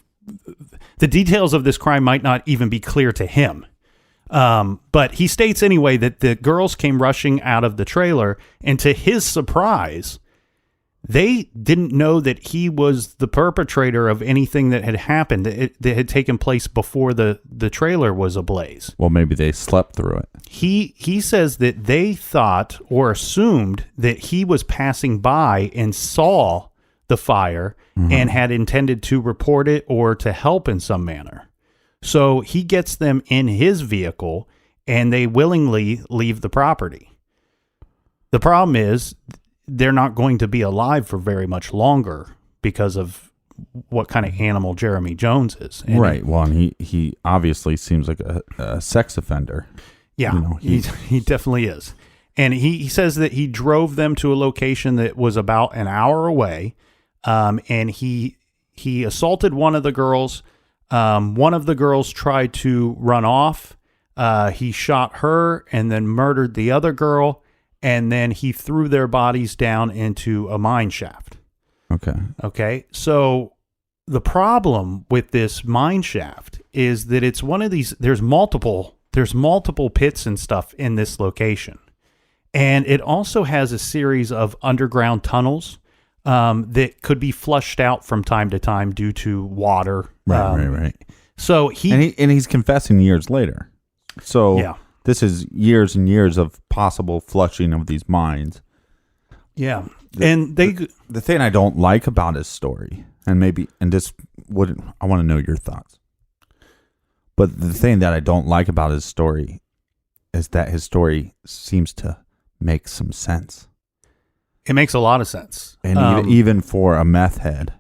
D: the details of this crime might not even be clear to him. But he states anyway that the girls came rushing out of the trailer, and to his surprise, they didn't know that he was the perpetrator of anything that had happened, that had taken place before the trailer was ablaze.
E: Well, maybe they slept through it.
D: He says that they thought or assumed that he was passing by and saw the fire and had intended to report it or to help in some manner. So he gets them in his vehicle, and they willingly leave the property. The problem is they're not going to be alive for very much longer because of what kind of animal Jeremy Jones is. And
E: right. Well, and he obviously seems like a sex offender.
D: Yeah, he definitely is. And he says that he drove them to a location that was about an hour away, and he assaulted one of the girls. One of the girls tried to run off. He shot her and then murdered the other girl, and then he threw their bodies down into a mine shaft. Okay. So the problem with this mine shaft is that it's one of these, there's multiple pits and stuff in this location. And it also has a series of underground tunnels that could be flushed out from time to time due to water.
E: Right.
D: So
E: he's confessing years later. So
D: yeah.
E: This is years and years of possible flushing of these mines.
D: Yeah.
E: The thing I don't like about his story, I want to know your thoughts. But the thing that I don't like about his story is that his story seems to make some sense.
D: It makes a lot of sense.
E: And even for a meth head,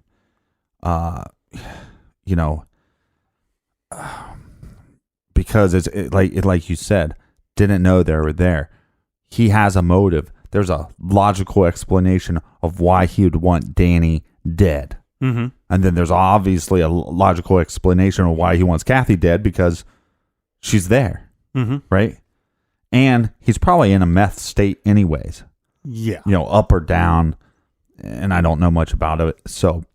E: because it's like you said, didn't know they were there. He has a motive. There's a logical explanation of why he would want Danny dead.
D: Mm-hmm.
E: And then there's obviously a logical explanation of why he wants Kathy dead, because she's there.
D: Mm-hmm.
E: Right? And he's probably in a meth state anyways.
D: Yeah.
E: Up or down. And I don't know much about it. So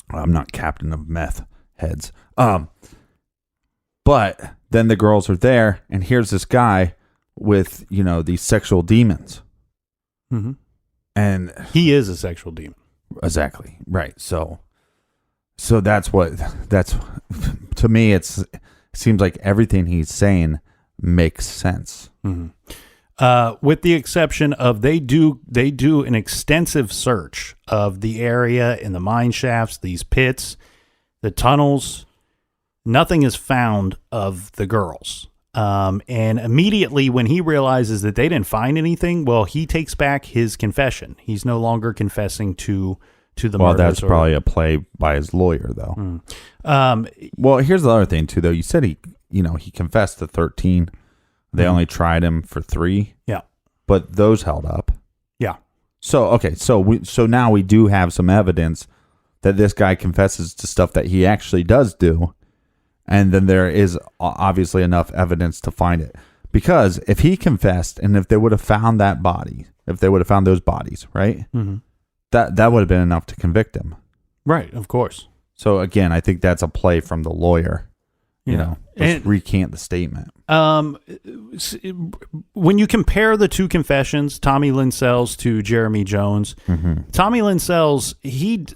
E: I'm not captain of meth heads. But then the girls are there, and here's this guy with, these sexual demons.
D: Mm-hmm.
E: And
D: he is a sexual demon.
E: Exactly. Right. So that's to me, it seems like everything he's saying makes sense.
D: Mm-hmm. With the exception of they do an extensive search of the area in the mine shafts, these pits, the tunnels. Nothing is found of the girls. And immediately when he realizes that they didn't find anything, well, he takes back his confession. He's no longer confessing to the murders. Well,
E: that's probably a play by his lawyer, though. Well, here's the other thing, too, though. You said he confessed to 13. They only tried him for 3.
D: Yeah.
E: But those held up.
D: Yeah.
E: So, okay. So now we do have some evidence that this guy confesses to stuff that he actually does do. And then there is obviously enough evidence to find it. Because if he confessed, and if they would have found that body, if they would have found those bodies, right?
D: Mm-hmm.
E: That would have been enough to convict him.
D: Right, of course.
E: So again, I think that's a play from the lawyer. Just recant the statement.
D: When you compare the two confessions, Tommy Lindsell's to Jeremy Jones,
E: mm-hmm.
D: Tommy Lindsell's,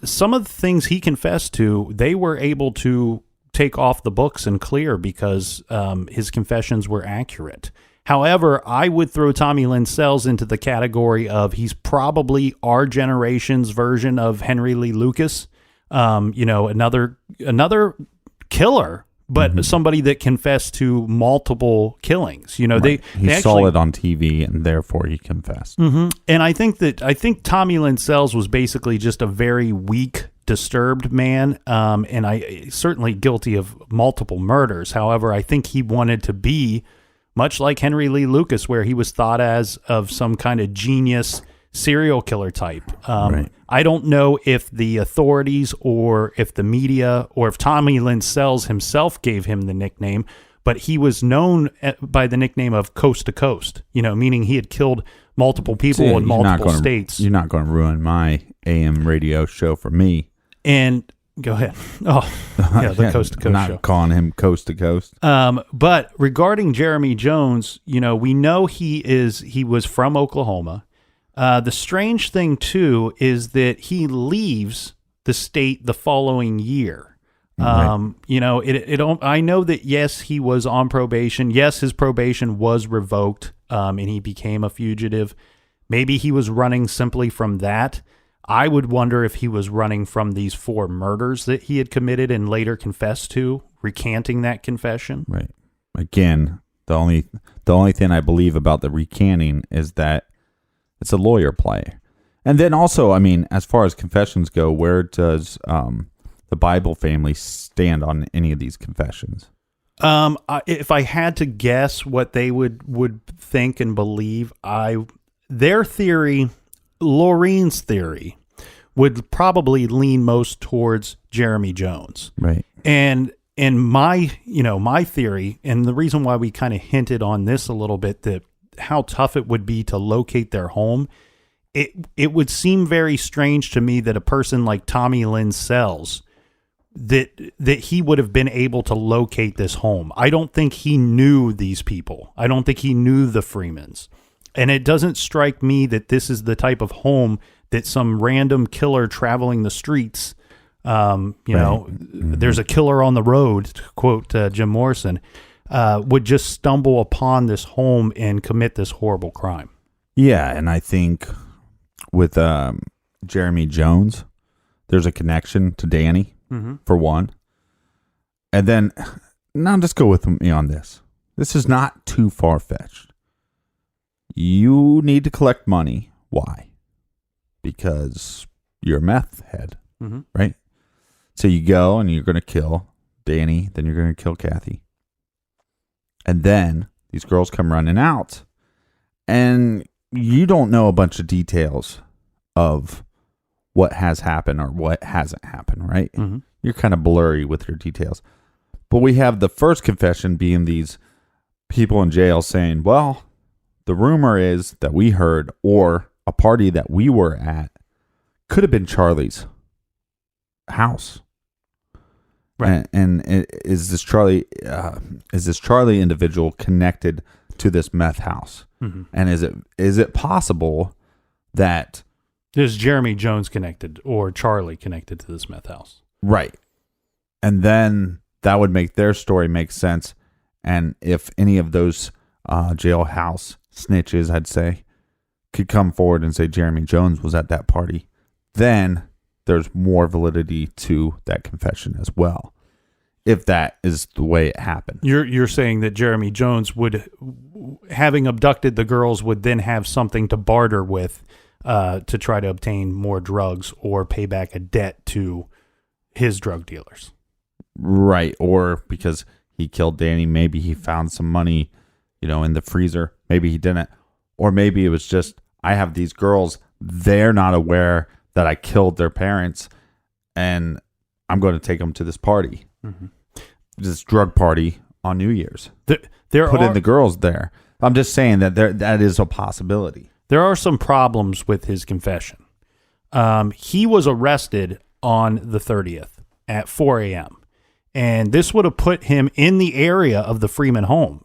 D: some of the things he confessed to, they were able to take off the books and clear because his confessions were accurate. However, I would throw Tommy Lindsell's into the category of he's probably our generation's version of Henry Lee Lucas. Another killer, but
E: mm-hmm.
D: somebody that confessed to multiple killings.
E: Right. He saw it on TV, and therefore he confessed.
D: Mm-hmm. And I think Tommy Lindsell's was basically just a very weak, disturbed man, and I certainly guilty of multiple murders. However, I think he wanted to be much like Henry Lee Lucas, where he was thought of some kind of genius serial killer type.
E: Right.
D: I don't know if the authorities or if the media or if Tommy Lindsell's himself gave him the nickname, but he was known by the nickname of Coast to Coast, meaning he had killed multiple people in multiple states.
E: You're not going to ruin my AM radio show for me.
D: And go ahead. Oh, yeah, the Coast to Coast
E: I'm not
D: show.
E: Calling him Coast to Coast.
D: But regarding Jeremy Jones, we know he was from Oklahoma. The strange thing too is that he leaves the state the following year.
E: Right.
D: I know that yes, he was on probation. Yes, his probation was revoked, and he became a fugitive. Maybe he was running simply from that. I would wonder if he was running from these 4 murders that he had committed and later confessed to, recanting that confession.
E: Right. Again, the only thing I believe about the recanting is that It's a lawyer play. And then also, I mean, as far as confessions go, where does the Bible family stand on any of these confessions?
D: If I had to guess what they would think and believe, their theory, Laureen's theory, would probably lean most towards Jeremy Jones.
E: Right.
D: And my theory, and the reason why we kind of hinted on this a little bit, that how tough it would be to locate their home, it would seem very strange to me that a person like Tommy Lynn Sells, that he would have been able to locate this home. I don't think he knew these people. I don't think he knew the Freemans. And it doesn't strike me that this is the type of home that some random killer traveling the streets, there's a killer on the road, to quote Jim Morrison, would just stumble upon this home and commit this horrible crime.
E: Yeah, and I think with Jeremy Jones, there's a connection to Danny, for one. And then, now just go with me on this. This is not too far-fetched. You need to collect money. Why? Because you're a meth head, right? So you go and you're going to kill Danny, then you're going to kill Kathy. And then these girls come running out, and you don't know a bunch of details of what has happened or what hasn't happened, right? You're kind of blurry with your details. But we have the first confession being these people in jail saying, well, the rumor is that we heard, or a party that we were at, could have been Charlie's house. Right. And is this Charlie individual connected to this meth house? And is it possible that
D: is Jeremy Jones connected or Charlie connected to this meth house?
E: Right. And then that would make their story make sense. And if any of those jailhouse snitches, I'd say, could come forward and say Jeremy Jones was at that party, then there's more validity to that confession as well, if that is the way it happened.
D: You're saying that Jeremy Jones would, having abducted the girls, would then have something to barter with to try to obtain more drugs or pay back a debt to his drug dealers.
E: Right. Or because he killed Danny, maybe he found some money, in the freezer. Maybe he didn't. Or maybe it was just, I have these girls, they're not aware that I killed their parents, and I'm going to take them to this party. This drug party on New Year's. In the girls there. I'm just saying that is a possibility.
D: There are some problems with his confession. He was arrested on the 30th at 4 a.m. And this would have put him in the area of the Freeman home.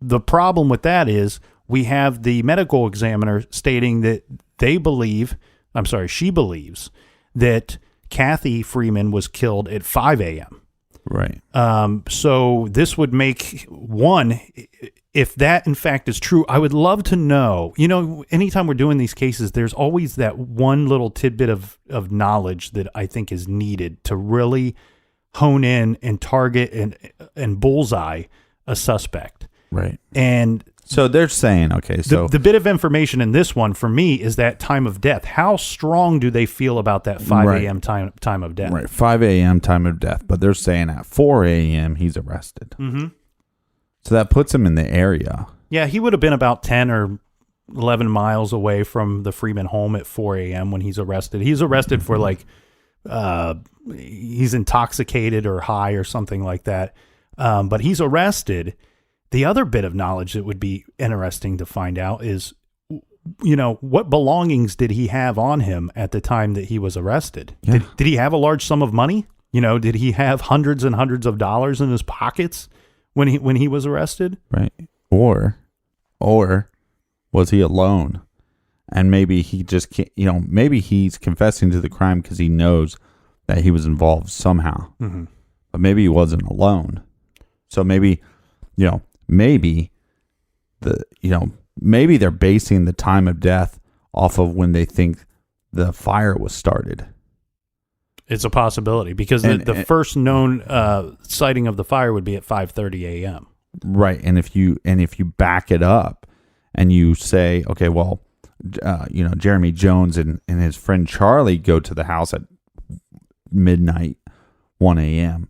D: The problem with that is we have the medical examiner stating that she believes that Kathy Freeman was killed at 5 a.m.
E: Right.
D: So this would make one, if that in fact is true, I would love to know, anytime we're doing these cases, there's always that one little tidbit of knowledge that I think is needed to really hone in and target and bullseye a suspect.
E: Right.
D: And
E: so they're saying, okay, so
D: the bit of information in this one for me is that time of death. How strong do they feel about that 5 a.m. time of death?
E: Right, 5 a.m. time of death. But they're saying at 4 a.m. he's arrested. So that puts him in the area.
D: Yeah, he would have been about 10 or 11 miles away from the Freeman home at 4 a.m. when he's arrested. He's arrested for he's intoxicated or high or something like that. But he's arrested. The other bit of knowledge that would be interesting to find out is, what belongings did he have on him at the time that he was arrested? Yeah. Did he have a large sum of money? Did he have hundreds and hundreds of dollars in his pockets when he was arrested?
E: Right. Or was he alone? And maybe he just can't, maybe he's confessing to the crime because he knows that he was involved somehow. But maybe he wasn't alone. So maybe maybe they're basing the time of death off of when they think the fire was started.
D: It's a possibility because the first known sighting of the fire would be at 5:30 a.m.
E: Right, and if you back it up and you say, okay, well, Jeremy Jones and his friend Charlie go to the house at midnight, 1 a.m.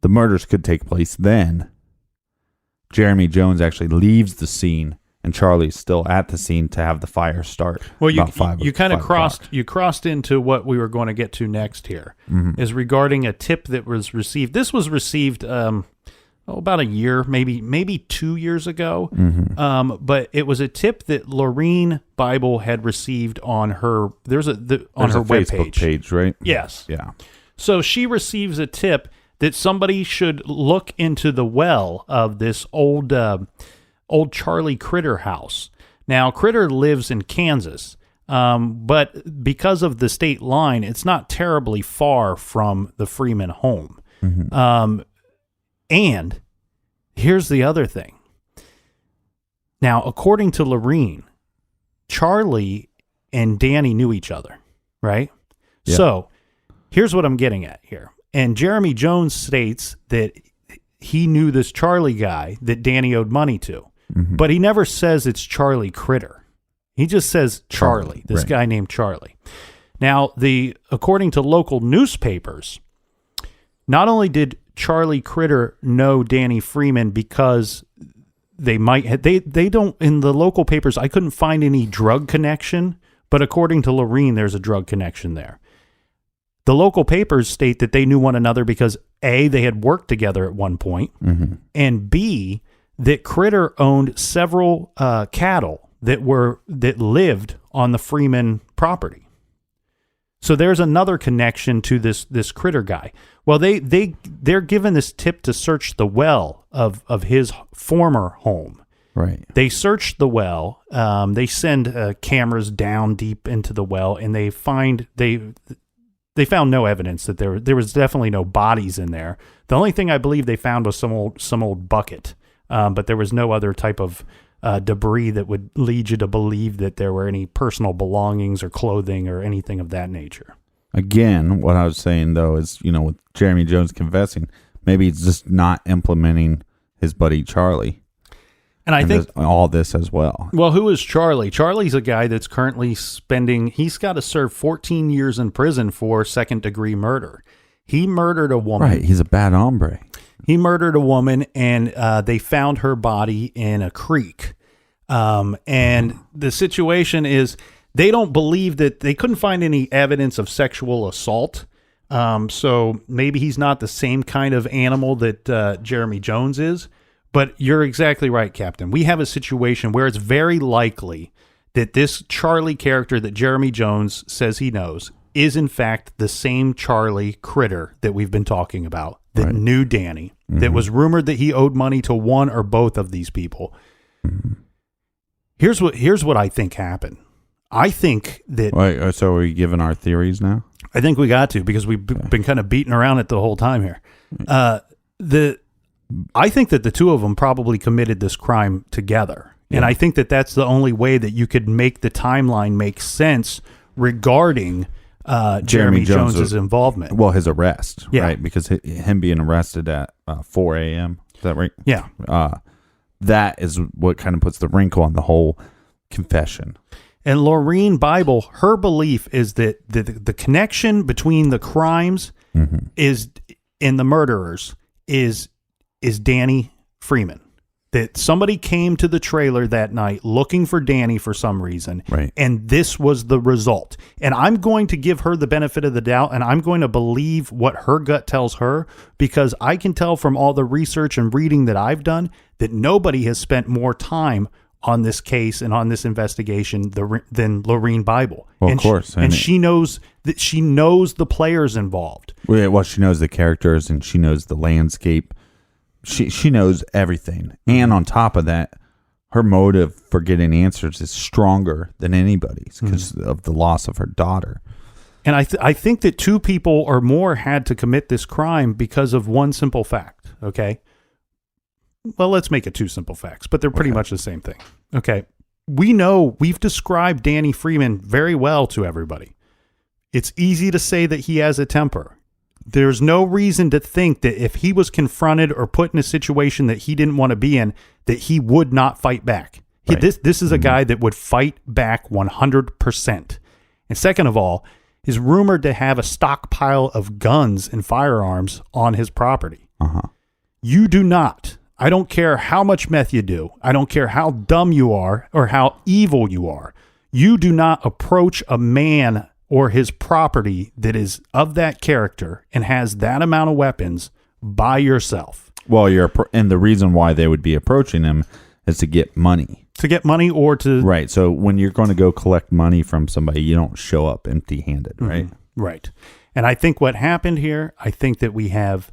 E: The murders could take place then. Jeremy Jones actually leaves the scene, and Charlie's still at the scene to have the fire start.
D: Well, you kind of crossed into what we were going to get to next here, is regarding a tip that was received. This was received about a year, maybe 2 years ago. But it was a tip that Lauria Bible had received on her. There's her
E: Facebook page, right?
D: Yes.
E: Yeah.
D: So she receives a tip that somebody should look into the well of this old Charlie Critter house. Now, Critter lives in Kansas, but because of the state line, it's not terribly far from the Freeman home. And here's the other thing. Now, according to Lauria, Charlie and Danny knew each other, right?
E: Yeah.
D: So here's what I'm getting at here. And Jeremy Jones states that he knew this Charlie guy that Danny owed money to, but he never says it's Charlie Critter. He just says Charlie, this guy named Charlie. Now, according to local newspapers, not only did Charlie Critter know Danny Freeman because they don't, in the local papers, I couldn't find any drug connection, but according to Lauria, there's a drug connection there. The local papers state that they knew one another because A, they had worked together at one point, and B, that Critter owned several cattle that lived on the Freeman property. So there's another connection to this Critter guy. Well, they're given this tip to search the well of his former home.
E: Right.
D: They search the well. They send cameras down deep into the well, and they found no evidence that there was definitely no bodies in there. The only thing I believe they found was some old bucket, but there was no other type of debris that would lead you to believe that there were any personal belongings or clothing or anything of that nature.
E: Again, what I was saying, though, is, with Jeremy Jones confessing, maybe he's just not implementing his buddy Charlie.
D: And I think
E: all this as well.
D: Well, who is Charlie? Charlie's a guy that's currently he's got to serve 14 years in prison for second-degree murder. He murdered a woman.
E: Right, he's a bad hombre.
D: He murdered a woman, and they found her body in a creek. And the situation is, they don't believe that they couldn't find any evidence of sexual assault. So maybe he's not the same kind of animal that Jeremy Jones is. But you're exactly right, Captain. We have a situation where it's very likely that this Charlie character that Jeremy Jones says he knows is, in fact, the same Charlie Critter that we've been talking about, that knew Danny, that was rumored that he owed money to one or both of these people. Here's what I think happened. I think that...
E: Wait, so are we giving our theories now?
D: I think we got to, because we've been kind of beating around it the whole time here. I think that the two of them probably committed this crime together. Yeah. And I think that that's the only way that you could make the timeline make sense regarding Jeremy Jones's involvement.
E: Well, his arrest, right? Because him being arrested at 4 a.m., is that right?
D: Yeah.
E: That is what kind of puts the wrinkle on the whole confession.
D: And Lauria Bible, her belief is that the connection between the crimes is and the murderers is Danny Freeman. That somebody came to the trailer that night looking for Danny for some reason,
E: right,
D: and this was the result. And I'm going to give her the benefit of the doubt, and I'm going to believe what her gut tells her, because I can tell from all the research and reading that I've done that nobody has spent more time on this case and on this investigation than Lauria Bible.
E: Well,
D: and
E: of course.
D: And she knows that she knows the players involved.
E: Well, she knows the characters, and she knows the landscape. She knows everything. And on top of that, her motive for getting answers is stronger than anybody's because of the loss of her daughter.
D: And I think that two people or more had to commit this crime because of one simple fact, okay? Well, let's make it two simple facts, but they're pretty much the same thing. Okay. We've described Danny Freeman very well to everybody. It's easy to say that he has a temper. There's no reason to think that if he was confronted or put in a situation that he didn't want to be in, that he would not fight back. Right. This is a guy that would fight back 100%. And second of all, is rumored to have a stockpile of guns and firearms on his property. You do not. I don't care how much meth you do. I don't care how dumb you are or how evil you are. You do not approach a man or his property that is of that character and has that amount of weapons by yourself.
E: Well, and the reason why they would be approaching him is to get money.
D: To get money or to...
E: Right. So when you're going to go collect money from somebody, you don't show up empty-handed, right?
D: Right. And I think what happened here, I think that we have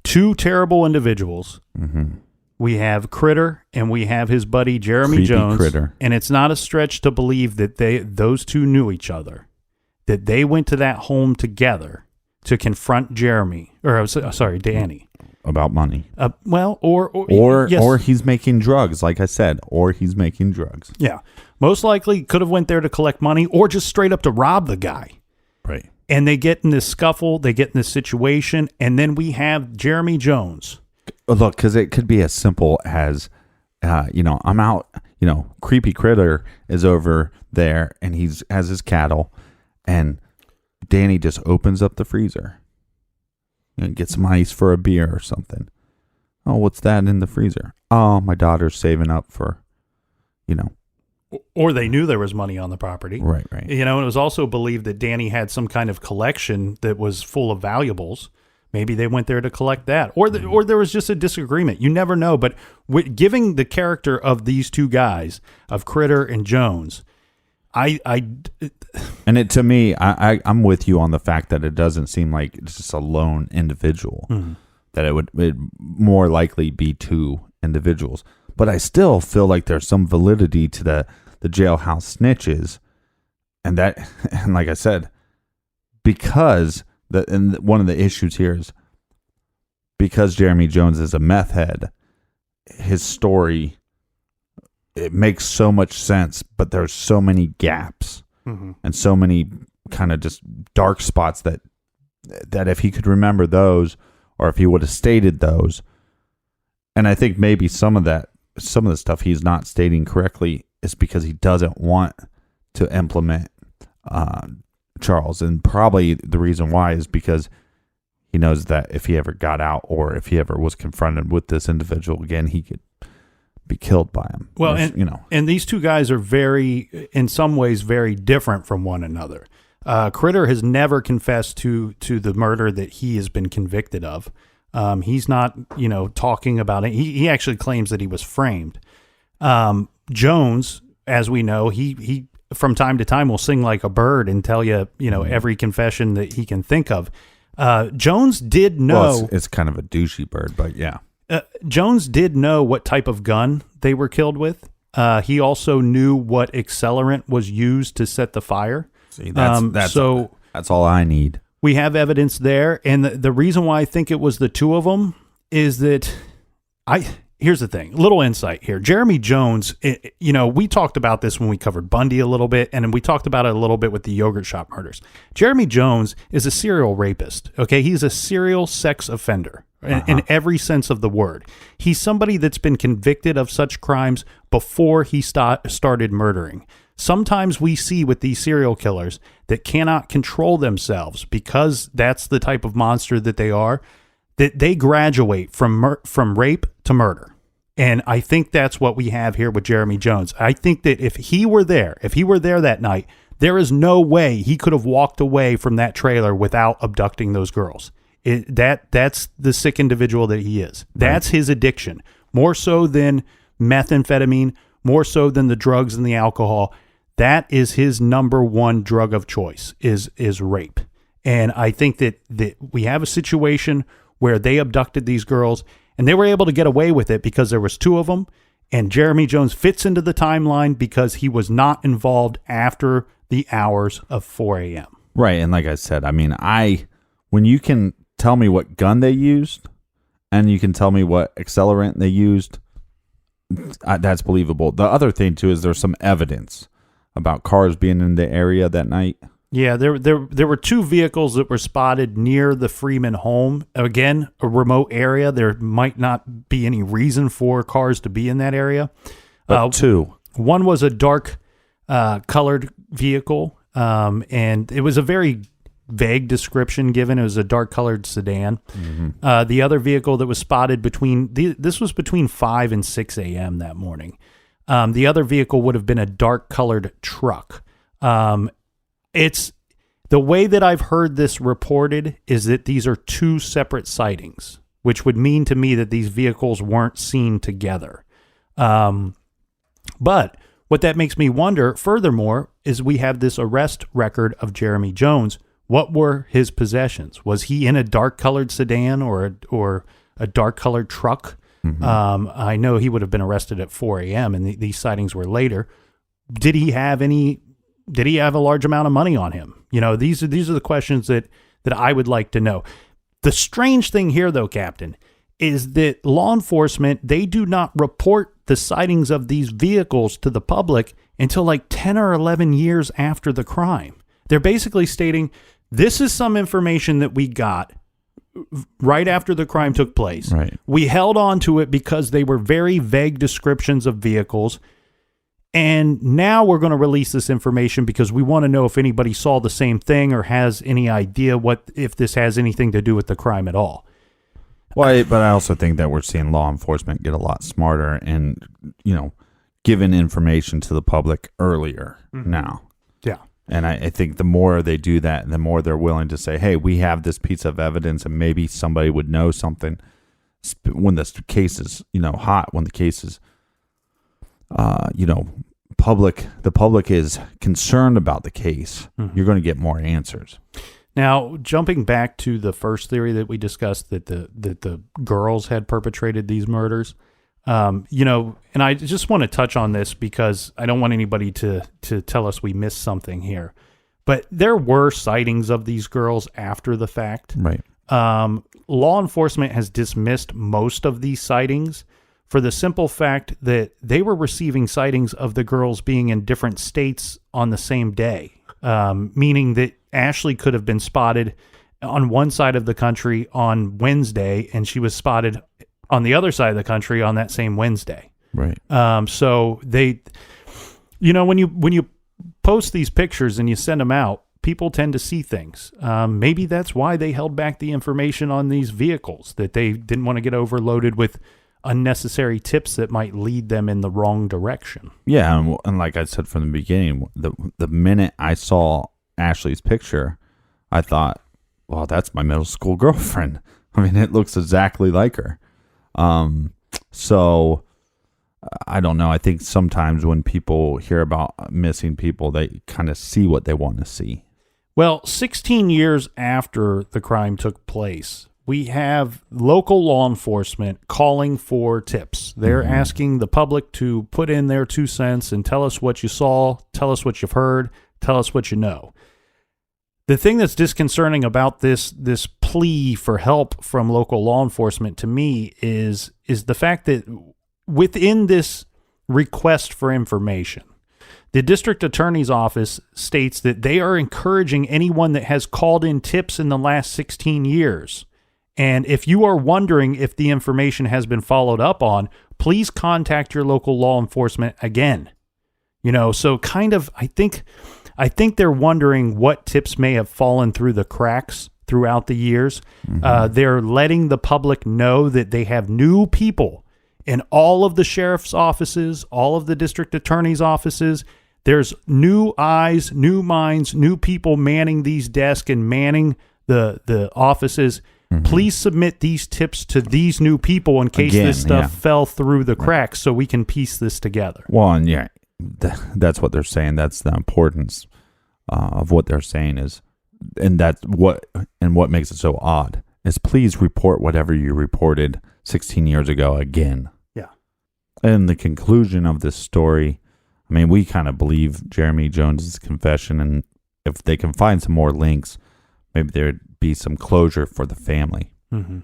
D: two terrible individuals. We have Critter and we have his buddy Jeremy
E: Creepy
D: Jones.
E: Critter.
D: And it's not a stretch to believe that those two knew each other, that they went to that home together to confront Danny.
E: About money.
D: Yes.
E: Or he's making drugs, like I said, or he's making drugs.
D: Yeah. Most likely could have went there to collect money or just straight up to rob the guy.
E: Right.
D: And they get in this scuffle, they get in this situation, and then we have Jeremy Jones.
E: Look, because it could be as simple as, I'm out, Creepy Critter is over there and has his cattle, and Danny just opens up the freezer and get some ice for a beer or something. Oh, what's that in the freezer? Oh, my daughter's saving up for,
D: Or they knew there was money on the property.
E: Right.
D: And it was also believed that Danny had some kind of collection that was full of valuables. Maybe they went there to collect that. Or there was just a disagreement. You never know. But giving the character of these two guys, of Critter and Jones, I'm
E: with you on the fact that it doesn't seem like it's just a lone individual, that it would more likely be two individuals. But I still feel like there's some validity to the jailhouse snitches, and like I said, because one of the issues here is because Jeremy Jones is a meth head, his story, it makes so much sense, but there's so many gaps and so many kind of just dark spots that if he could remember those, or if he would have stated those, and I think maybe some of the stuff he's not stating correctly is because he doesn't want to implement Charles, and probably the reason why is because he knows that if he ever got out, or if he ever was confronted with this individual again, he could be killed by him.
D: Well, and these two guys are in some ways very different from one another. Critter has never confessed to the murder that he has been convicted of. He's not, talking about it. He actually claims that he was framed. Jones, as we know, he from time to time will sing like a bird and tell you, every confession that he can think of. Jones did know.
E: Well, it's kind of a douchey bird, but yeah.
D: Jones did know what type of gun they were killed with. He also knew what accelerant was used to set the fire.
E: See, that's all I need.
D: We have evidence there, and the reason why I think it was the two of them is that here's the thing, little insight here. Jeremy Jones, we talked about this when we covered Bundy a little bit, and then we talked about it a little bit with the yogurt shop murders. Jeremy Jones is a serial rapist, okay? He's a serial sex offender in every sense of the word. He's somebody that's been convicted of such crimes before he started murdering. Sometimes we see with these serial killers that cannot control themselves because that's the type of monster that they are, that they graduate from rape to murder. And I think that's what we have here with Jeremy Jones. I think that if he were there that night, there is no way he could have walked away from that trailer without abducting those girls. That's the sick individual that he is. That's his addiction, more so than methamphetamine, more so than the drugs and the alcohol. That is his number one drug of choice is rape. And I think that we have a situation where they abducted these girls and they were able to get away with it because there was two of them, and Jeremy Jones fits into the timeline because he was not involved after the hours of 4 a.m.
E: Right. And like I said, when you can tell me what gun they used and you can tell me what accelerant they used, that's believable. The other thing too is there's some evidence about cars being in the area that night.
D: Yeah, there were two vehicles that were spotted near the Freeman home. Again, a remote area. There might not be any reason for cars to be in that area.
E: But two.
D: One was a dark colored vehicle, and it was a very vague description given. It was a dark colored sedan. Mm-hmm. The other vehicle that was spotted this was between 5 and 6 a.m. that morning. The other vehicle would have been a dark colored truck. It's the way that I've heard this reported is that these are two separate sightings, which would mean to me that these vehicles weren't seen together. But what that makes me wonder, furthermore, is we have this arrest record of Jeremy Jones. What were his possessions? Was he in a dark-colored sedan or a dark-colored truck? Mm-hmm. I know he would have been arrested at 4 a.m. and these sightings were later. Did he have a large amount of money on him? You know, these are the questions that I would like to know. The strange thing here, though, Captain, is that law enforcement, they do not report the sightings of these vehicles to the public until like 10 or 11 years after the crime. They're basically stating, this is some information that we got right after the crime took place.
E: Right.
D: We held on to it because they were very vague descriptions of vehicles. And now we're going to release this information because we want to know if anybody saw the same thing or has any idea if this has anything to do with the crime at all.
E: Well, but I also think that we're seeing law enforcement get a lot smarter and, giving information to the public earlier now.
D: Yeah.
E: And I think the more they do that, the more they're willing to say, hey, we have this piece of evidence and maybe somebody would know something when the case is, hot, when the case is, the public is concerned about the case, you're going to get more answers.
D: Now, jumping back to the first theory that we discussed, that the girls had perpetrated these murders, and I just want to touch on this because I don't want anybody to tell us we missed something here. But there were sightings of these girls after the fact.
E: Right.
D: Law enforcement has dismissed most of these sightings for the simple fact that they were receiving sightings of the girls being in different states on the same day, meaning that Ashley could have been spotted on one side of the country on Wednesday, and she was spotted on the other side of the country on that same Wednesday.
E: Right.
D: So they, when you post these pictures and you send them out, people tend to see things. Maybe that's why they held back the information on these vehicles, that they didn't want to get overloaded with unnecessary tips that might lead them in the wrong direction.
E: Yeah, and like I said from the beginning, the minute I saw Ashley's picture, I thought, well, that's my middle school girlfriend. I mean, it looks exactly like her. So I don't know. I think sometimes when people hear about missing people, they kind of see what they want to see.
D: Well, 16 years after the crime took place, we have local law enforcement calling for tips. They're asking the public to put in their 2 cents and tell us what you saw, tell us what you've heard, tell us what you know. The thing that's disconcerting about this plea for help from local law enforcement to me is the fact that within this request for information, the district attorney's office states that they are encouraging anyone that has called in tips in the last 16 years. And if you are wondering if the information has been followed up on, please contact your local law enforcement again. So kind of, I think they're wondering what tips may have fallen through the cracks throughout the years. They're letting the public know that they have new people in all of the sheriff's offices, all of the district attorney's offices. There's new eyes, new minds, new people manning these desks and manning the offices. Please submit these tips to these new people in case this stuff fell through the cracks so we can piece this together.
E: Well, and that's what they're saying. That's the importance of what they're saying is, and what makes it so odd is please report whatever you reported 16 years ago again.
D: Yeah.
E: And the conclusion of this story, I mean, we kind of believe Jeremy Jones's confession, and if they can find some more links, maybe there'd be some closure for the family.
D: Mm-hmm.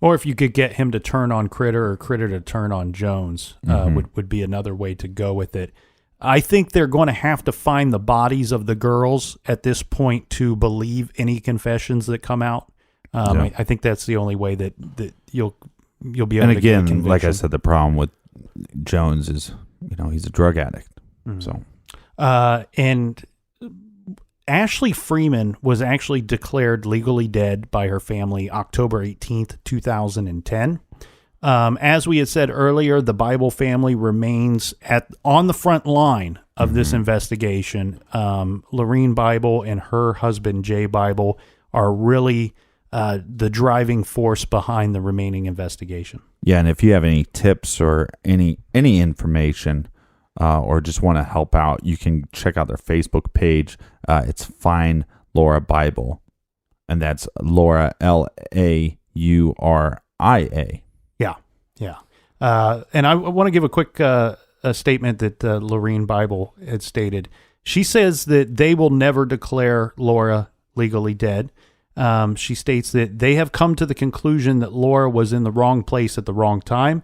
D: Or if you could get him to turn on Critter or Critter to turn on Jones, would be another way to go with it. I think they're going to have to find the bodies of the girls at this point to believe any confessions that come out. I think that's the only way that you'll be able to get a conviction.
E: Like I said, the problem with Jones is he's a drug addict. So,
D: and Ashley Freeman was actually declared legally dead by her family October 18th, 2010. As we had said earlier, the Bible family remains on the front line of this investigation. Lorene Bible and her husband, Jay Bible, are really the driving force behind the remaining investigation.
E: Yeah, and if you have any tips or any information or just want to help out, you can check out their Facebook page. It's Find Laura Bible, and that's Laura, Lauria.
D: Yeah. And I want to give a quick a statement that Lorene Bible had stated. She says that they will never declare Laura legally dead. She states that they have come to the conclusion that Laura was in the wrong place at the wrong time.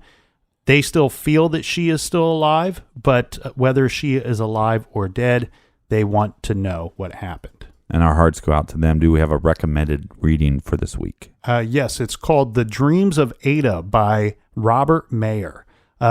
D: They still feel that she is still alive, but whether she is alive or dead, they want to know what happened.
E: And our hearts go out to them. Do we have a recommended reading for this week?
D: Yes, it's called The Dreams of Ada by Robert Mayer.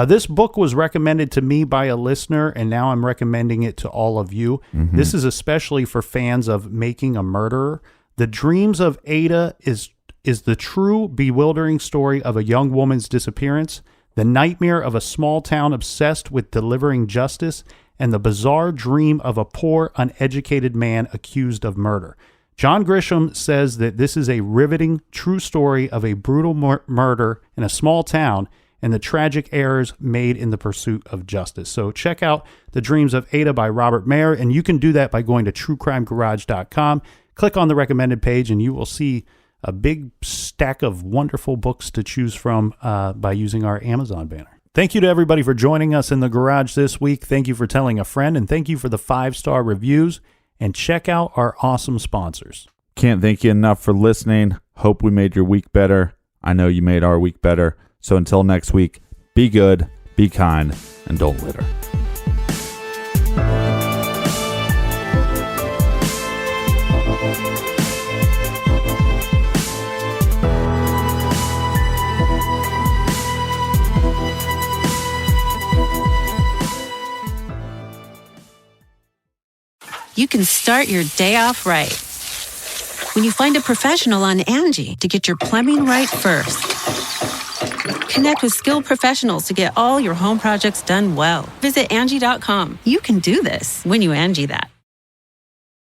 D: This book was recommended to me by a listener, and now I'm recommending it to all of you. This is especially for fans of Making a Murderer. The Dreams of Ada is the true, bewildering story of a young woman's disappearance, the nightmare of a small town obsessed with delivering justice, and the bizarre dream of a poor, uneducated man accused of murder. John Grisham says that this is a riveting, true story of a brutal murder in a small town and the tragic errors made in the pursuit of justice. So check out The Dreams of Ada by Robert Mayer, and you can do that by going to truecrimegarage.com. Click on the recommended page, and you will see a big stack of wonderful books to choose from by using our Amazon banner. Thank you to everybody for joining us in the garage this week. Thank you for telling a friend, and thank you for the 5-star reviews. And check out our awesome sponsors.
E: Can't thank you enough for listening. Hope we made your week better. I know you made our week better. So until next week, be good, be kind, and don't litter.
I: You can start your day off right when you find a professional on Angie to get your plumbing right first. Connect with skilled professionals to get all your home projects done well. Visit Angie.com. You can do this when you Angie that.